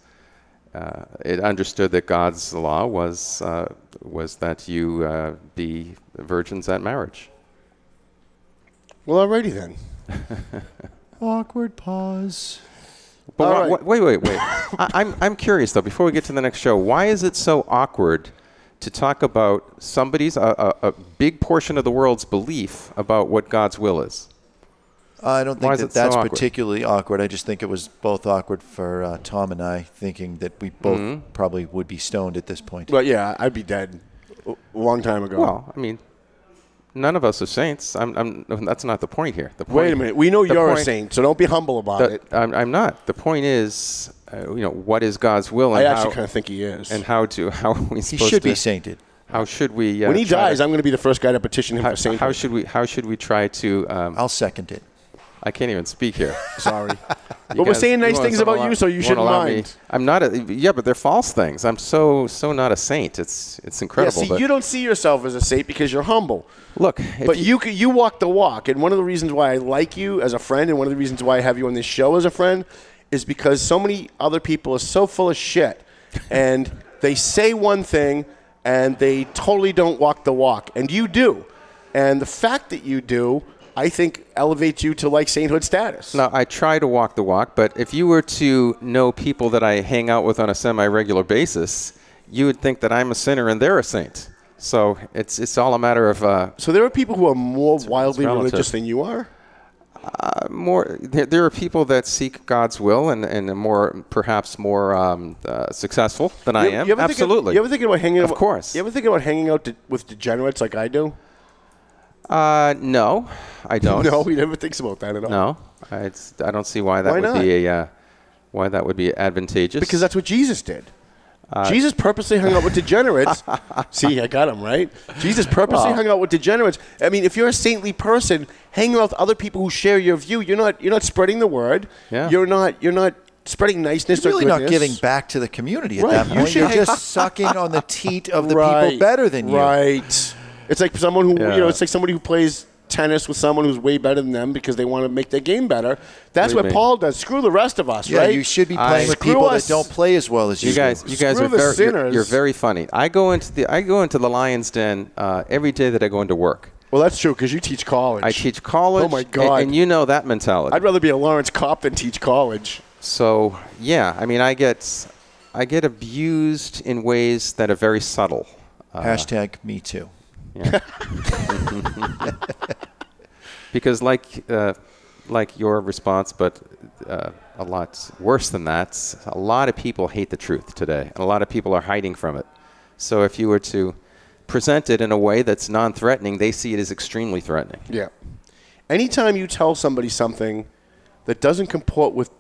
it understood that God's law was that you be virgins at marriage. Well, alrighty then. Awkward pause. But wait. I'm curious, though, before we get to the next show, why is it so awkward to talk about somebody's, a big portion of the world's belief about what God's will is? I don't think that's particularly awkward. I just think it was both awkward for Tom and I, thinking that we both probably would be stoned at this point. Well, yeah, I'd be dead a long time ago. Well, I mean, none of us are saints. That's not the point here. The point, wait a minute. We know you're a saint, so don't be humble about it. I'm not. The point is, what is God's will? And I actually kind of think he is. And how are we supposed to? He should be sainted. How should we? When he dies, I'm going to be the first guy to petition him for sainthood. How should we try to? I'll second it. I can't even speak here. Sorry. But we're saying nice things about you, so you shouldn't mind. I'm not. But they're false things. I'm so not a saint. It's incredible. Yeah, see, you don't see yourself as a saint because you're humble. Look, but you walk the walk, and one of the reasons why I like you as a friend, and one of the reasons why I have you on this show as a friend, is because so many other people are so full of shit, and they say one thing, and they totally don't walk the walk, and you do. And the fact that you do, I think, elevates you to like sainthood status. No, I try to walk the walk, but if you were to know people that I hang out with on a semi-regular basis, you would think that I'm a sinner and they're a saint. So it's all a matter of. So there are people who are more wildly religious than you are. There are people that seek God's will and are perhaps more successful than I am. Absolutely. You ever think about hanging out? Of course. You ever think about hanging out with degenerates like I do? No, I don't. No, he never thinks about that at all. No, I don't see why that would be advantageous. Because that's what Jesus did. Jesus purposely hung out with degenerates. See, I got him, right? Jesus purposely hung out with degenerates. I mean, if you're a saintly person, hanging out with other people who share your view, you're not spreading the word. Yeah. You're not spreading niceness you're or really goodness. not giving back to the community at that point. You're just sucking on the teat of the people better than you. Right. It's like someone who it's like somebody who plays tennis with someone who's way better than them because they want to make their game better. That's what Paul does. Screw the rest of us, right? Yeah, you should be playing with people that don't play as well as you. You guys are you're very funny. I go into the Lion's Den every day that I go into work. Well, that's true because you teach college. I teach college. Oh my God! And you know that mentality. I'd rather be a Lawrence cop than teach college. So yeah, I mean, I get abused in ways that are very subtle. Hashtag me too. Yeah. Because like your response, but a lot worse than that, a lot of people hate the truth today, and a lot of people are hiding from it. So if you were to present it in a way that's non-threatening, they see it as extremely threatening. Yeah. Anytime you tell somebody something that doesn't comport with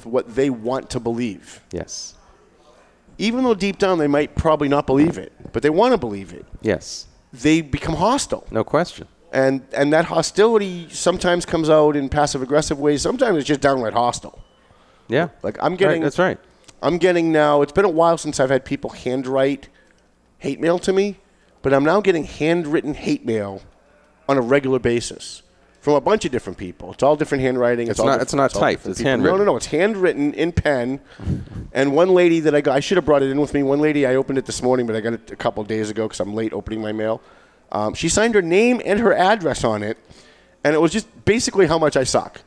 what they want to believe. Yes. Even though deep down they might probably not believe it, but they want to believe it. Yes. They become hostile. No question. And that hostility sometimes comes out in passive-aggressive ways. Sometimes it's just downright hostile. Yeah. Like I'm getting. Right, that's right. I'm getting now. It's been a while since I've had people handwrite hate mail to me, but I'm now getting handwritten hate mail on a regular basis from a bunch of different people. It's all different handwriting. It's not typed. It's handwritten. No. It's handwritten in pen. And one lady that I should have brought it in with me. One lady, I opened it this morning, but I got it a couple of days ago because I'm late opening my mail. She signed her name and her address on it, and it was just basically how much I suck.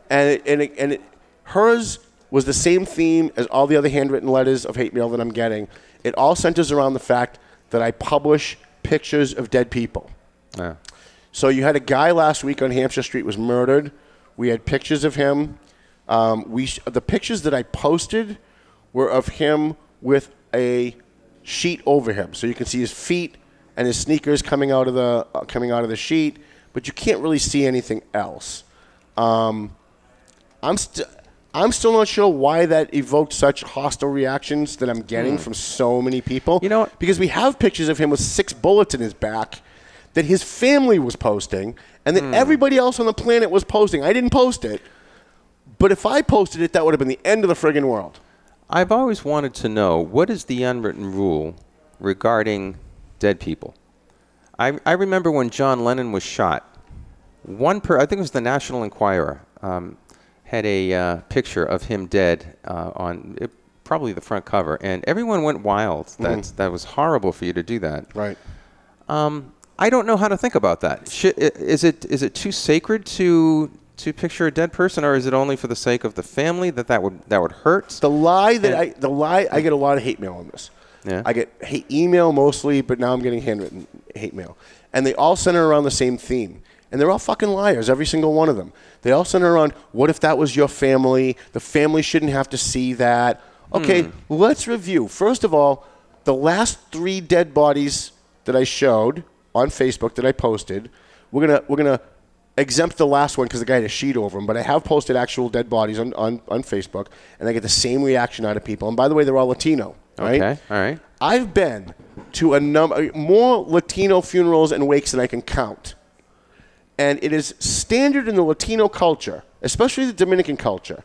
And hers was the same theme as all the other handwritten letters of hate mail that I'm getting. It all centers around the fact that I publish pictures of dead people. Yeah. So you had a guy last week on Hampshire Street was murdered. We had pictures of him. The pictures that I posted were of him with a sheet over him, so you can see his feet and his sneakers coming out of the sheet, but you can't really see anything else. I'm still not sure why that evoked such hostile reactions that I'm getting from so many people. You know what? Because we have pictures of him with 6 bullets in his back that his family was posting and that everybody else on the planet was posting. I didn't post it, but if I posted it, that would have been the end of the friggin' world. I've always wanted to know, what is the unwritten rule regarding dead people? I remember when John Lennon was shot, I think it was the National Enquirer, had a picture of him dead on probably the front cover, and everyone went wild. That was horrible for you to do that. Right. I don't know how to think about that. Is it too sacred to picture a dead person, or is it only for the sake of the family that would hurt? The lie I get a lot of hate mail on this. Yeah. I get hate email mostly, but now I'm getting handwritten hate mail, and they all center around the same theme. And they're all fucking liars, every single one of them. They all center around, what if that was your family? The family shouldn't have to see that. Okay, let's review. First of all, the last 3 dead bodies that I showed on Facebook that I posted, we're gonna exempt the last one because the guy had a sheet over him, but I have posted actual dead bodies on Facebook, and I get the same reaction out of people. And by the way, they're all Latino, right? Okay, all right. I've been to more Latino funerals and wakes than I can count. And it is standard in the Latino culture especially the Dominican culture,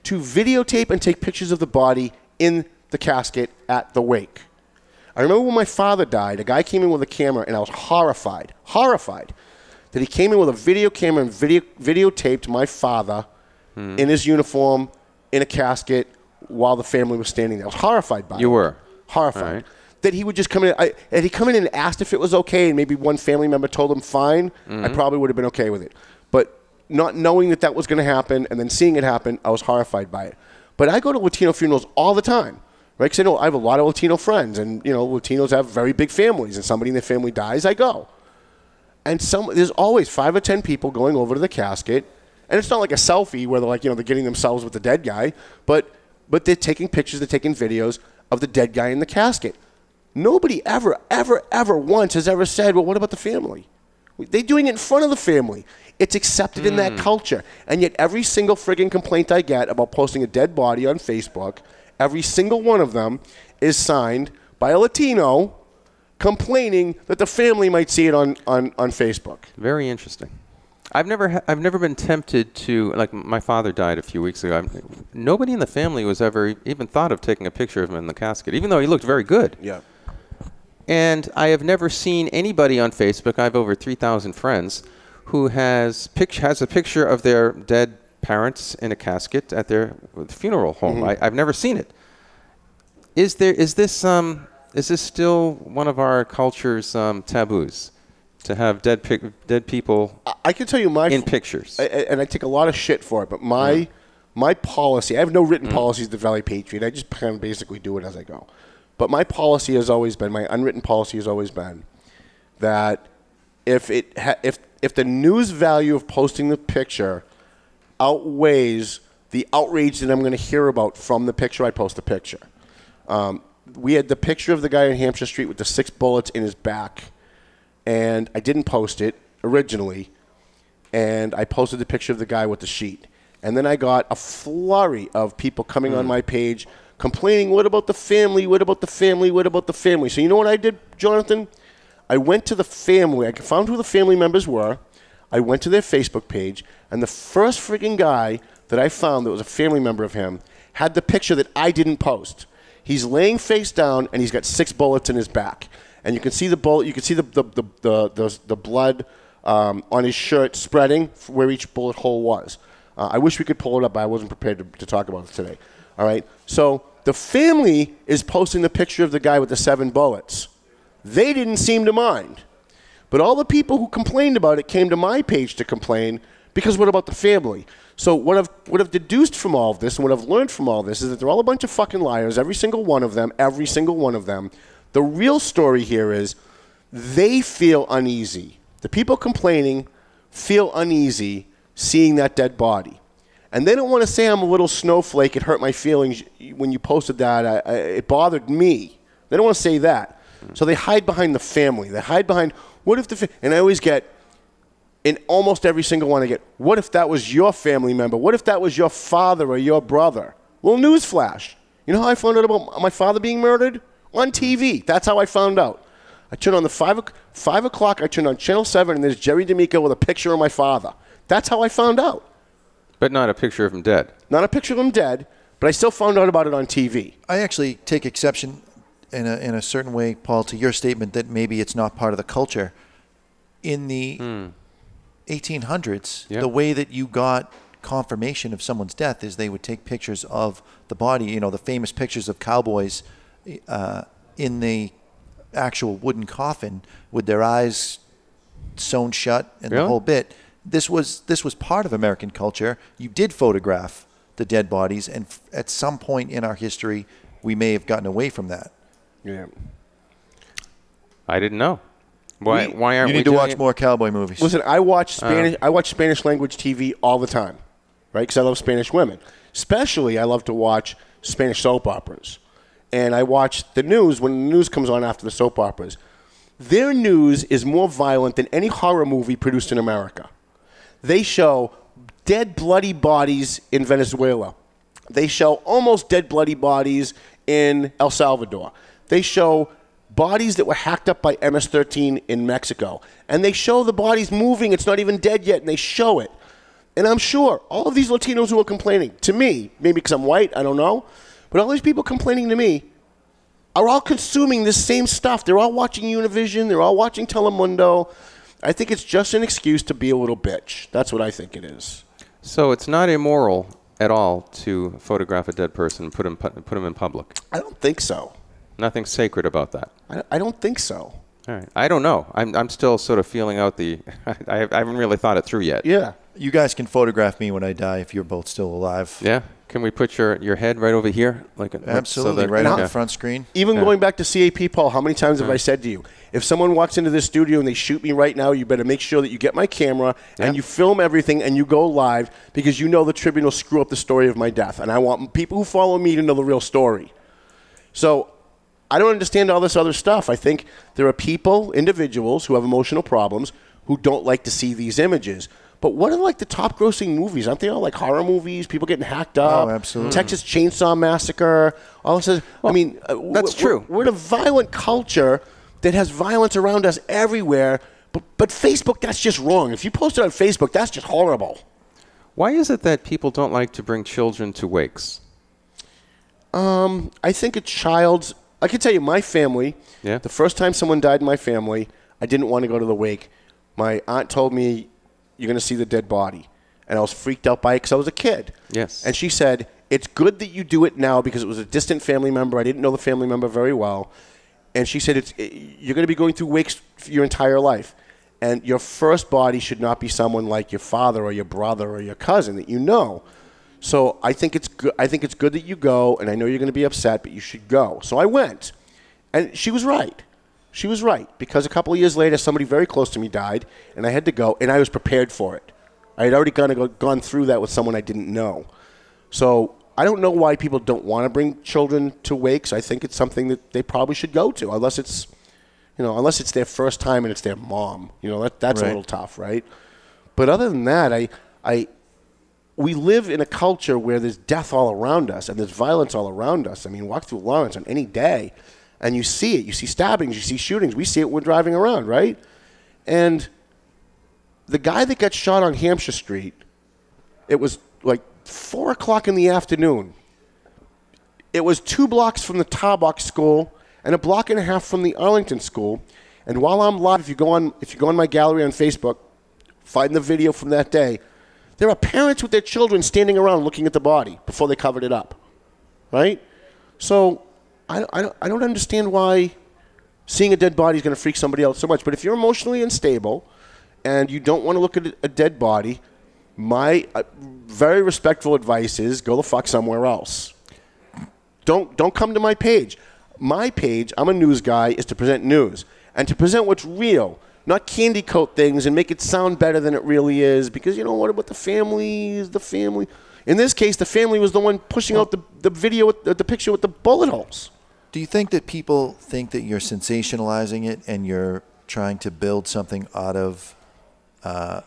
to videotape and take pictures of the body in the casket at the wake. I remember when my father died, a guy came in with a camera, and I was horrified, that he came in with a video camera and videotaped my father in his uniform, in a casket, while the family was standing there. I was horrified by it. You were? Horrified. Right. That he would just come in, and he'd come in and asked if it was okay, and maybe one family member told him fine, I probably would have been okay with it. But not knowing that was going to happen, and then seeing it happen, I was horrified by it. But I go to Latino funerals all the time, right? Because I know I have a lot of Latino friends, and Latinos have very big families, and somebody in their family dies, I go. And there's always 5 or 10 people going over to the casket, and it's not like a selfie where they're like, they're getting themselves with the dead guy, but they're taking pictures, they're taking videos of the dead guy in the casket. Nobody ever once has ever said, well, what about the family? They're doing it in front of the family. It's accepted in that culture. And yet every single friggin' complaint I get about posting a dead body on Facebook, every single one of them is signed by a Latino complaining that the family might see it on Facebook. Very interesting. I've never been tempted to, like, my father died a few weeks ago. Nobody in the family was ever even thought of taking a picture of him in the casket, even though he looked very good. Yeah. And I have never seen anybody on Facebook, I have over 3,000 friends, who has a picture of their dead parents in a casket at their funeral home. I've never seen it. Is this still one of our culture's taboos? To have dead people I can tell you in pictures. And I take a lot of shit for it, but my policy, I have no written policies at the Valley Patriot. I just kind of basically do it as I go. But my policy has always been, my unwritten policy has always been, that if the news value of posting the picture outweighs the outrage that I'm going to hear about from the picture, I post the picture. We had the picture of the guy on Hampshire Street with the 6 bullets in his back, and I didn't post it originally, and I posted the picture of the guy with the sheet. And then I got a flurry of people coming on my page complaining, what about the family, what about the family, what about the family? So you know what I did, Jonathan? I went to the family. I found who the family members were. I went to their Facebook page, and the first freaking guy that I found that was a family member of him had the picture that I didn't post. He's laying face down, and he's got 6 bullets in his back. And you can see the bullet. You can see the blood on his shirt spreading where each bullet hole was. I wish we could pull it up, but I wasn't prepared to talk about it today. All right. So the family is posting the picture of the guy with the 7 bullets. They didn't seem to mind, but all the people who complained about it came to my page to complain because what about the family? So what I've deduced from all of this and what I've learned from all this is that they're all a bunch of fucking liars. Every single one of them. Every single one of them. The real story here is they feel uneasy. The people complaining feel uneasy seeing that dead body. And they don't want to say I'm a little snowflake, it hurt my feelings when you posted that, it bothered me. They don't want to say that. So they hide behind the family. They hide behind, what if the and I always get, in almost every single one I get, what if that was your family member? What if that was your father or your brother? Well, newsflash. You know how I found out about my father being murdered? On TV. That's how I found out. I turned on the 5 o'clock, I turned on Channel 7, and there's Jerry D'Amico with a picture of my father. That's how I found out. But not a picture of him dead. Not a picture of him dead, but I still found out about it on TV. I actually take exception in a certain way, Paul, to your statement that maybe it's not part of the culture. In the 1800s, the way that you got confirmation of someone's death is they would take pictures of the body, the famous pictures of cowboys in the actual wooden coffin with their eyes sewn shut and the whole bit. This was part of American culture. You did photograph the dead bodies, and at some point in our history, we may have gotten away from that. Yeah. I didn't know. Why aren't we? You need to watch more cowboy movies. Listen, I watch Spanish. I watch Spanish language TV all the time, right? Because I love Spanish women. Especially, I love to watch Spanish soap operas. And I watch the news when the news comes on after the soap operas. Their news is more violent than any horror movie produced in America. They show dead, bloody bodies in Venezuela. They show almost dead, bloody bodies in El Salvador. They show bodies that were hacked up by MS-13 in Mexico. And they show the bodies moving. It's not even dead yet, and they show it. And I'm sure all of these Latinos who are complaining to me, maybe because I'm white, I don't know, but all these people complaining to me are all consuming this same stuff. They're all watching Univision. They're all watching Telemundo. I think it's just an excuse to be a little bitch. That's what I think it is. So it's not immoral at all to photograph a dead person and put him in public? I don't think so. Nothing sacred about that? I don't think so. All right. I don't know. I'm still sort of feeling out the I haven't really thought it through yet. Yeah. You guys can photograph me when I die if you're both still alive. Yeah. Can we put your head right over here? Absolutely, right on the front screen. Even going back to CAP, Paul, how many times have I said to you, if someone walks into this studio and they shoot me right now, you better make sure that you get my camera and you film everything and you go live because you know the Tribune will screw up the story of my death. And I want people who follow me to know the real story. So I don't understand all this other stuff. I think there are people, individuals, who have emotional problems who don't like to see these images. But what are like the top grossing movies? Aren't they all like horror movies? People getting hacked up. Oh, absolutely. Texas Chainsaw Massacre. All this. Well, I mean, that's true. We're in a violent culture that has violence around us everywhere. But Facebook, that's just wrong. If you post it on Facebook, that's just horrible. Why is it that people don't like to bring children to wakes? I think a child's. I can tell you, my family. Yeah. The first time someone died in my family, I didn't want to go to the wake. My aunt told me, "You're going to see the dead body," and I was freaked out by it because I was a kid. Yes. And she said, "It's good that you do it now because it was a distant family member. I didn't know the family member very well." And she said, "You're going to be going through wakes for your entire life, and your first body should not be someone like your father or your brother or your cousin that you know. So I think it's good. I think it's good that you go, and I know you're going to be upset, but you should go." So I went, and she was right. She was right, because a couple of years later, somebody very close to me died, and I had to go, and I was prepared for it. I had already gone through that with someone I didn't know. So I don't know why people don't want to bring children to wakes. I think it's something that they probably should go to, unless it's their first time and it's their mom. That's right. A little tough, right? But other than that, we live in a culture where there's death all around us and there's violence all around us. I mean, walk through Lawrence on any day, and you see it. You see stabbings. You see shootings. We see it when we're driving around, right? And the guy that got shot on Hampshire Street, it was like 4 o'clock in the afternoon. It was 2 blocks from the Tarbox School and 1.5 blocks from the Arlington School. And while I'm live, if you go on my gallery on Facebook, find the video from that day, there are parents with their children standing around looking at the body before they covered it up, right? So I don't understand why seeing a dead body is going to freak somebody out so much. But if you're emotionally unstable and you don't want to look at a dead body, my very respectful advice is go the fuck somewhere else. Don't come to my page. My page, I'm a news guy, is to present news and to present what's real. Not candy coat things and make it sound better than it really is, because you know what about the family is the family. In this case, the family was the one pushing out the video, the picture with the bullet holes. Do you think that people think that you're sensationalizing it and you're trying to build something out of, I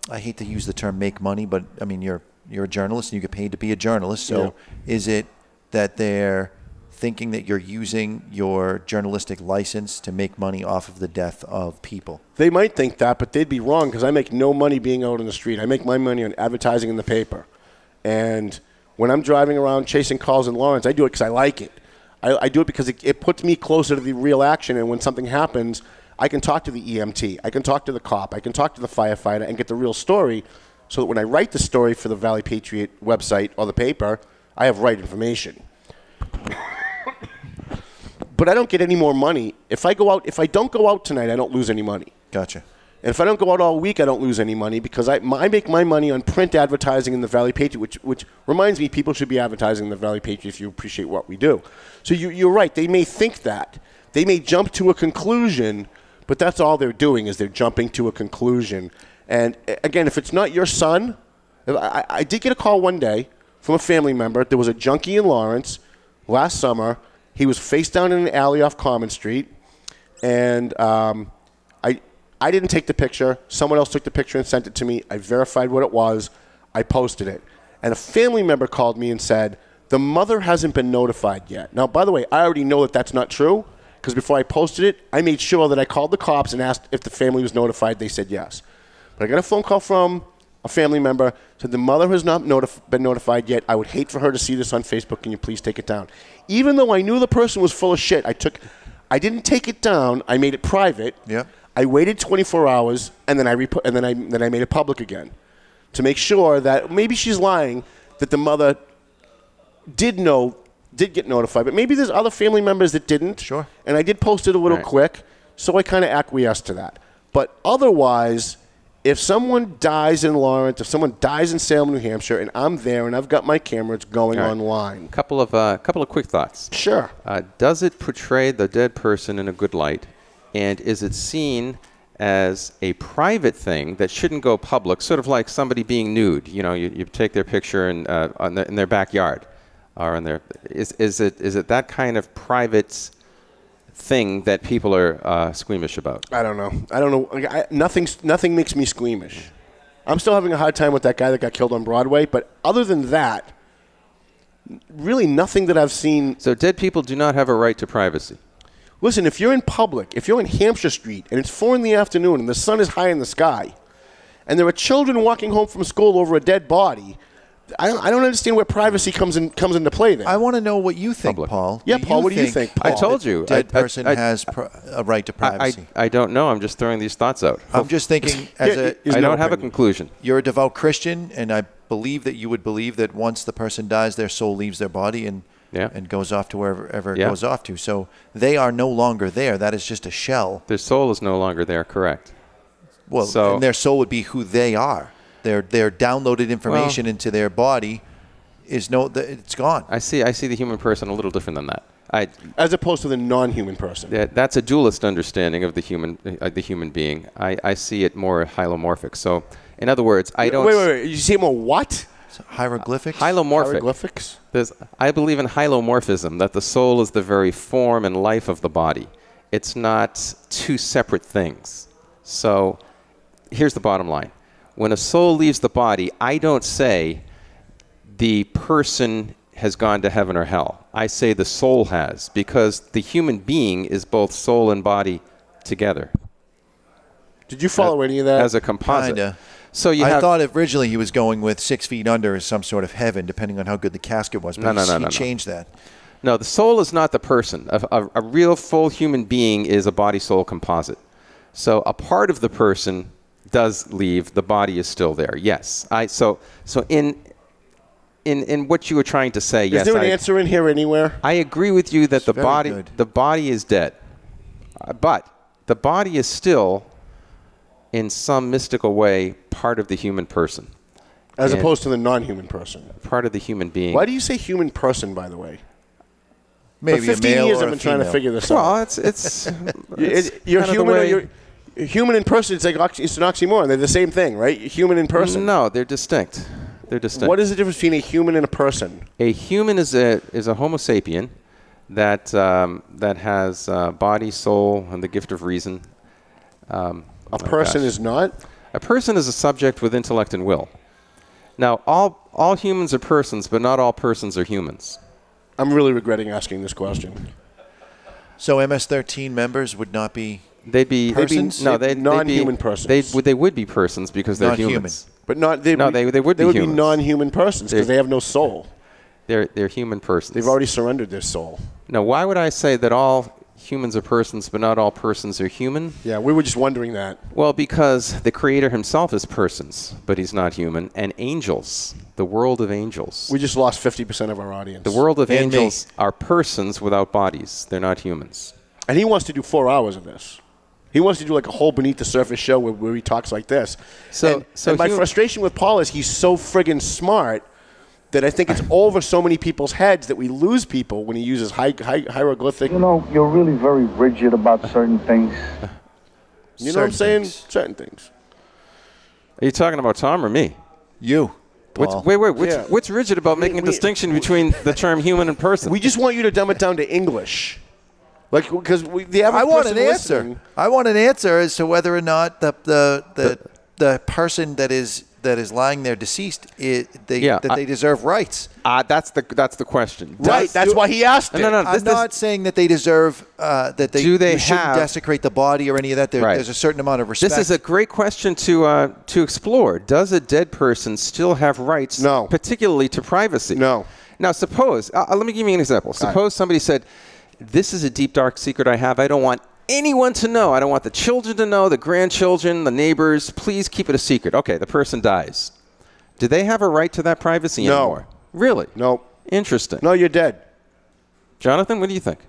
hate to use the term make money, but I mean, you're a journalist and you get paid to be a journalist. So is it that they're thinking that you're using your journalistic license to make money off of the death of people? They might think that, but they'd be wrong, because I make no money being out on the street. I make my money on advertising in the paper. And when I'm driving around chasing calls in Lawrence, I do it because I like it. I do it because it puts me closer to the real action, and when something happens, I can talk to the EMT, I can talk to the cop, I can talk to the firefighter and get the real story, so that when I write the story for the Valley Patriot website or the paper, I have right information. But I don't get any more money. If I don't go out tonight, I don't lose any money. Gotcha. And if I don't go out all week, I don't lose any money, because I make my money on print advertising in the Valley Patriot, which reminds me, people should be advertising in the Valley Patriot if you appreciate what we do. So you're right. They may think that. They may jump to a conclusion, but that's all they're doing, is they're jumping to a conclusion. And again, if it's not your son, I did get a call one day from a family member. There was a junkie in Lawrence last summer. He was face down in an alley off Common Street, and I didn't take the picture. Someone else took the picture and sent it to me. I verified what it was. I posted it. And a family member called me and said, the mother hasn't been notified yet. Now, by the way, I already know that that's not true, because before I posted it, I made sure that I called the cops and asked if the family was notified. They said yes. But I got a phone call from a family member, said the mother has not been notified yet. I would hate for her to see this on Facebook. Can you please take it down? Even though I knew the person was full of shit, I didn't take it down. I made it private. Yeah. I waited 24 hours, and then I made it public again to make sure that maybe she's lying, that the mother did get notified, but maybe there's other family members that didn't. Sure. And I did post it a little quick, so I kind of acquiesced to that. But otherwise, if someone dies in Lawrence, if someone dies in Salem, New Hampshire, and I'm there and I've got my camera, it's going online. Couple of quick thoughts. Sure. Does it portray the dead person in a good light, and is it seen as a private thing that shouldn't go public? Sort of like somebody being nude. You know, you take their picture in their backyard, or in their is it that kind of private thing that people are squeamish about? I don't know. Nothing makes me squeamish. I'm still having a hard time with that guy that got killed on Broadway, but other than that, really nothing that I've seen. So dead people do not have a right to privacy. Listen, if you're in public, if you're in Hampshire Street and it's 4 in the afternoon and the sun is high in the sky, and there are children walking home from school over a dead body, I don't understand where privacy comes into play then. I want to know what you think, Paul. Yeah, Paul, what do you think, Paul? I told you. Dead person has a right to privacy. I don't know. I'm just throwing these thoughts out. I'm just thinking I don't have a conclusion. You're a devout Christian, and I believe that you would believe that once the person dies, their soul leaves their body and goes off to wherever it goes off to. So they are no longer there. That is just a shell. Their soul is no longer there, correct. Well, and their soul would be who they are. Their downloaded information into their body it's gone. I see the human person a little different than that. As opposed to the non-human person. That's a dualist understanding of the human being. I see it more hylomorphic. So, in other words, I don't... Wait. You see it more what? Hieroglyphics? Hieroglyphics? I believe in hylomorphism, that the soul is the very form and life of the body. It's not two separate things. So, here's the bottom line. When a soul leaves the body, I don't say the person has gone to heaven or hell. I say the soul has, because the human being is both soul and body together. Did you follow any of that? As a composite. Kinda. So I thought originally he was going with 6 feet under as some sort of heaven, depending on how good the casket was. But he changed that. No, the soul is not the person. A real full human being is a body-soul composite. So a part of the person does leave. The body is still there. Yes. So in what you were trying to say, yes. Is there an answer in here anywhere? I agree with you that the body is dead, but the body is still, in some mystical way, part of the human person. As opposed to the non-human person. Part of the human being. Why do you say human person, by the way? Maybe for 15 years I've been trying to figure this out. Well, it's you're human or you're human and person. It's like it's an oxymoron. They're the same thing, right? Human and person. No, they're distinct. They're distinct. What is the difference between a human and a person? A human is a Homo sapien that has body, soul, and the gift of reason. A person is not? A person is a subject with intellect and will. Now, all humans are persons, but not all persons are humans. I'm really regretting asking this question. So MS-13 members would not be They'd be persons? They'd non-human persons. They would be persons because they're not humans. Human. But not they would be humans. Be non-human persons because they have no soul. They're human persons. They've already surrendered their soul. Now, why would I say that all humans are persons, but not all persons are human? Yeah, we were just wondering that. Well, because the Creator himself is persons, but he's not human. And angels, the world of angels. We just lost 50% of our audience. The world of angels are persons without bodies. They're not humans. And he wants to do 4 hours of this. He wants to do like a whole beneath the surface show where he talks like this. So my frustration with Paul is he's so friggin' smart that I think it's over so many people's heads that we lose people when he uses hieroglyphic. You know, you're really very rigid about certain things. You know what I'm saying? Certain things. Are you talking about Tom or me? You. Paul. What's rigid about making a distinction between the term human and person? We just want you to dumb it down to English. Like, because the average I want person an answer. I want an answer as to whether or not the person that that is lying there deceased, they deserve rights. That's the question. Right. That's why he asked it. No. I'm not saying that they deserve that they shouldn't desecrate the body or any of that. There's a certain amount of respect. This is a great question to explore. Does a dead person still have rights? No. Particularly to privacy? No. Now, suppose, let me give you an example. Suppose somebody said, this is a deep, dark secret I have. I don't want anyone to know. I don't want the children to know, the grandchildren, the neighbors. Please keep it a secret. Okay, the person dies. Do they have a right to that privacy anymore? Really? No. Interesting. No, you're dead. Jonathan, what do you think?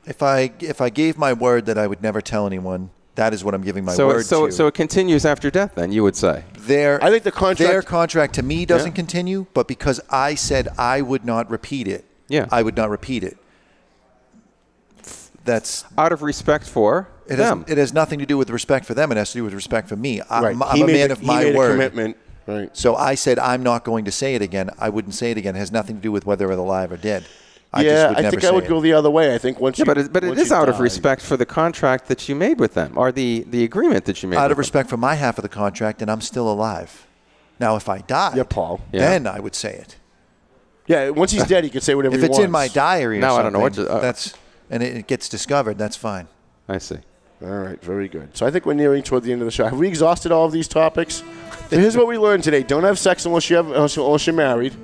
If I gave my word that I would never tell anyone, that is what I'm giving my word to. So it continues after death, then, you would say? I think their contract to me doesn't continue, but because I said I would not repeat it, I would not repeat it. That's out of respect for them. It has nothing to do with respect for them. It has to do with respect for me. Right. I'm a man of my word. He made a commitment. Right. So I said I'm not going to say it again. I wouldn't say it again. It has nothing to do with whether they're alive or dead. I think I would go the other way. I think once but it is out of respect for the contract that you made with them, or the agreement that you made. Out of respect for my half of the contract, and I'm still alive. Now, if I died, then I would say it. Yeah, once he's dead, he can say whatever he wants. If it's in my diary or something, I don't know what and it gets discovered, that's fine. I see. All right, very good. So I think we're nearing toward the end of the show. Have we exhausted all of these topics? Here's what we learned today. Don't have sex unless you're married.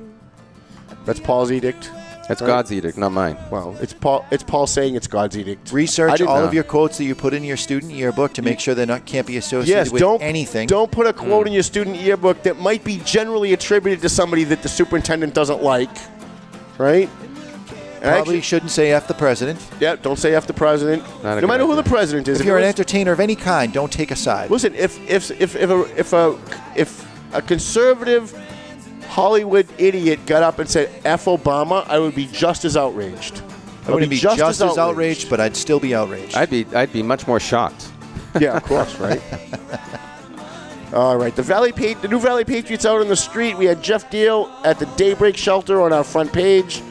That's Paul's edict. That's God's edict, not mine. Well, it's Paul saying it's God's edict. Research all of your quotes that you put in your student yearbook to make sure they can't be associated with anything. Don't put a quote in your student yearbook that might be generally attributed to somebody that the superintendent doesn't like, right? Probably shouldn't say F the president. Yeah, don't say F the president. No matter who the president is. If you're an entertainer of any kind, don't take a side. Listen, if a conservative Hollywood idiot got up and said F Obama, I would be just as outraged. I wouldn't be just as outraged, but I'd still be outraged. I'd be much more shocked. Yeah, of course, right? All right, the new Valley Patriots out on the street. We had Jeff Deal at the Daybreak Shelter on our front page.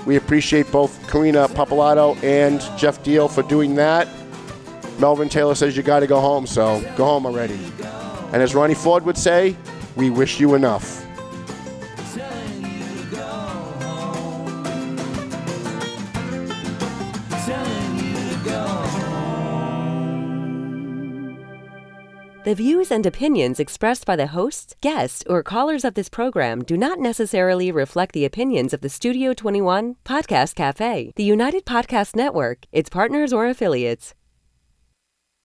We appreciate both Karina Papalato and Jeff Deal for doing that. Melvin Taylor says you got to go home, so go home already. And as Ronnie Ford would say, we wish you enough. The views and opinions expressed by the hosts, guests, or callers of this program do not necessarily reflect the opinions of the Studio 21 Podcast Cafe, the United Podcast Network, its partners, or affiliates.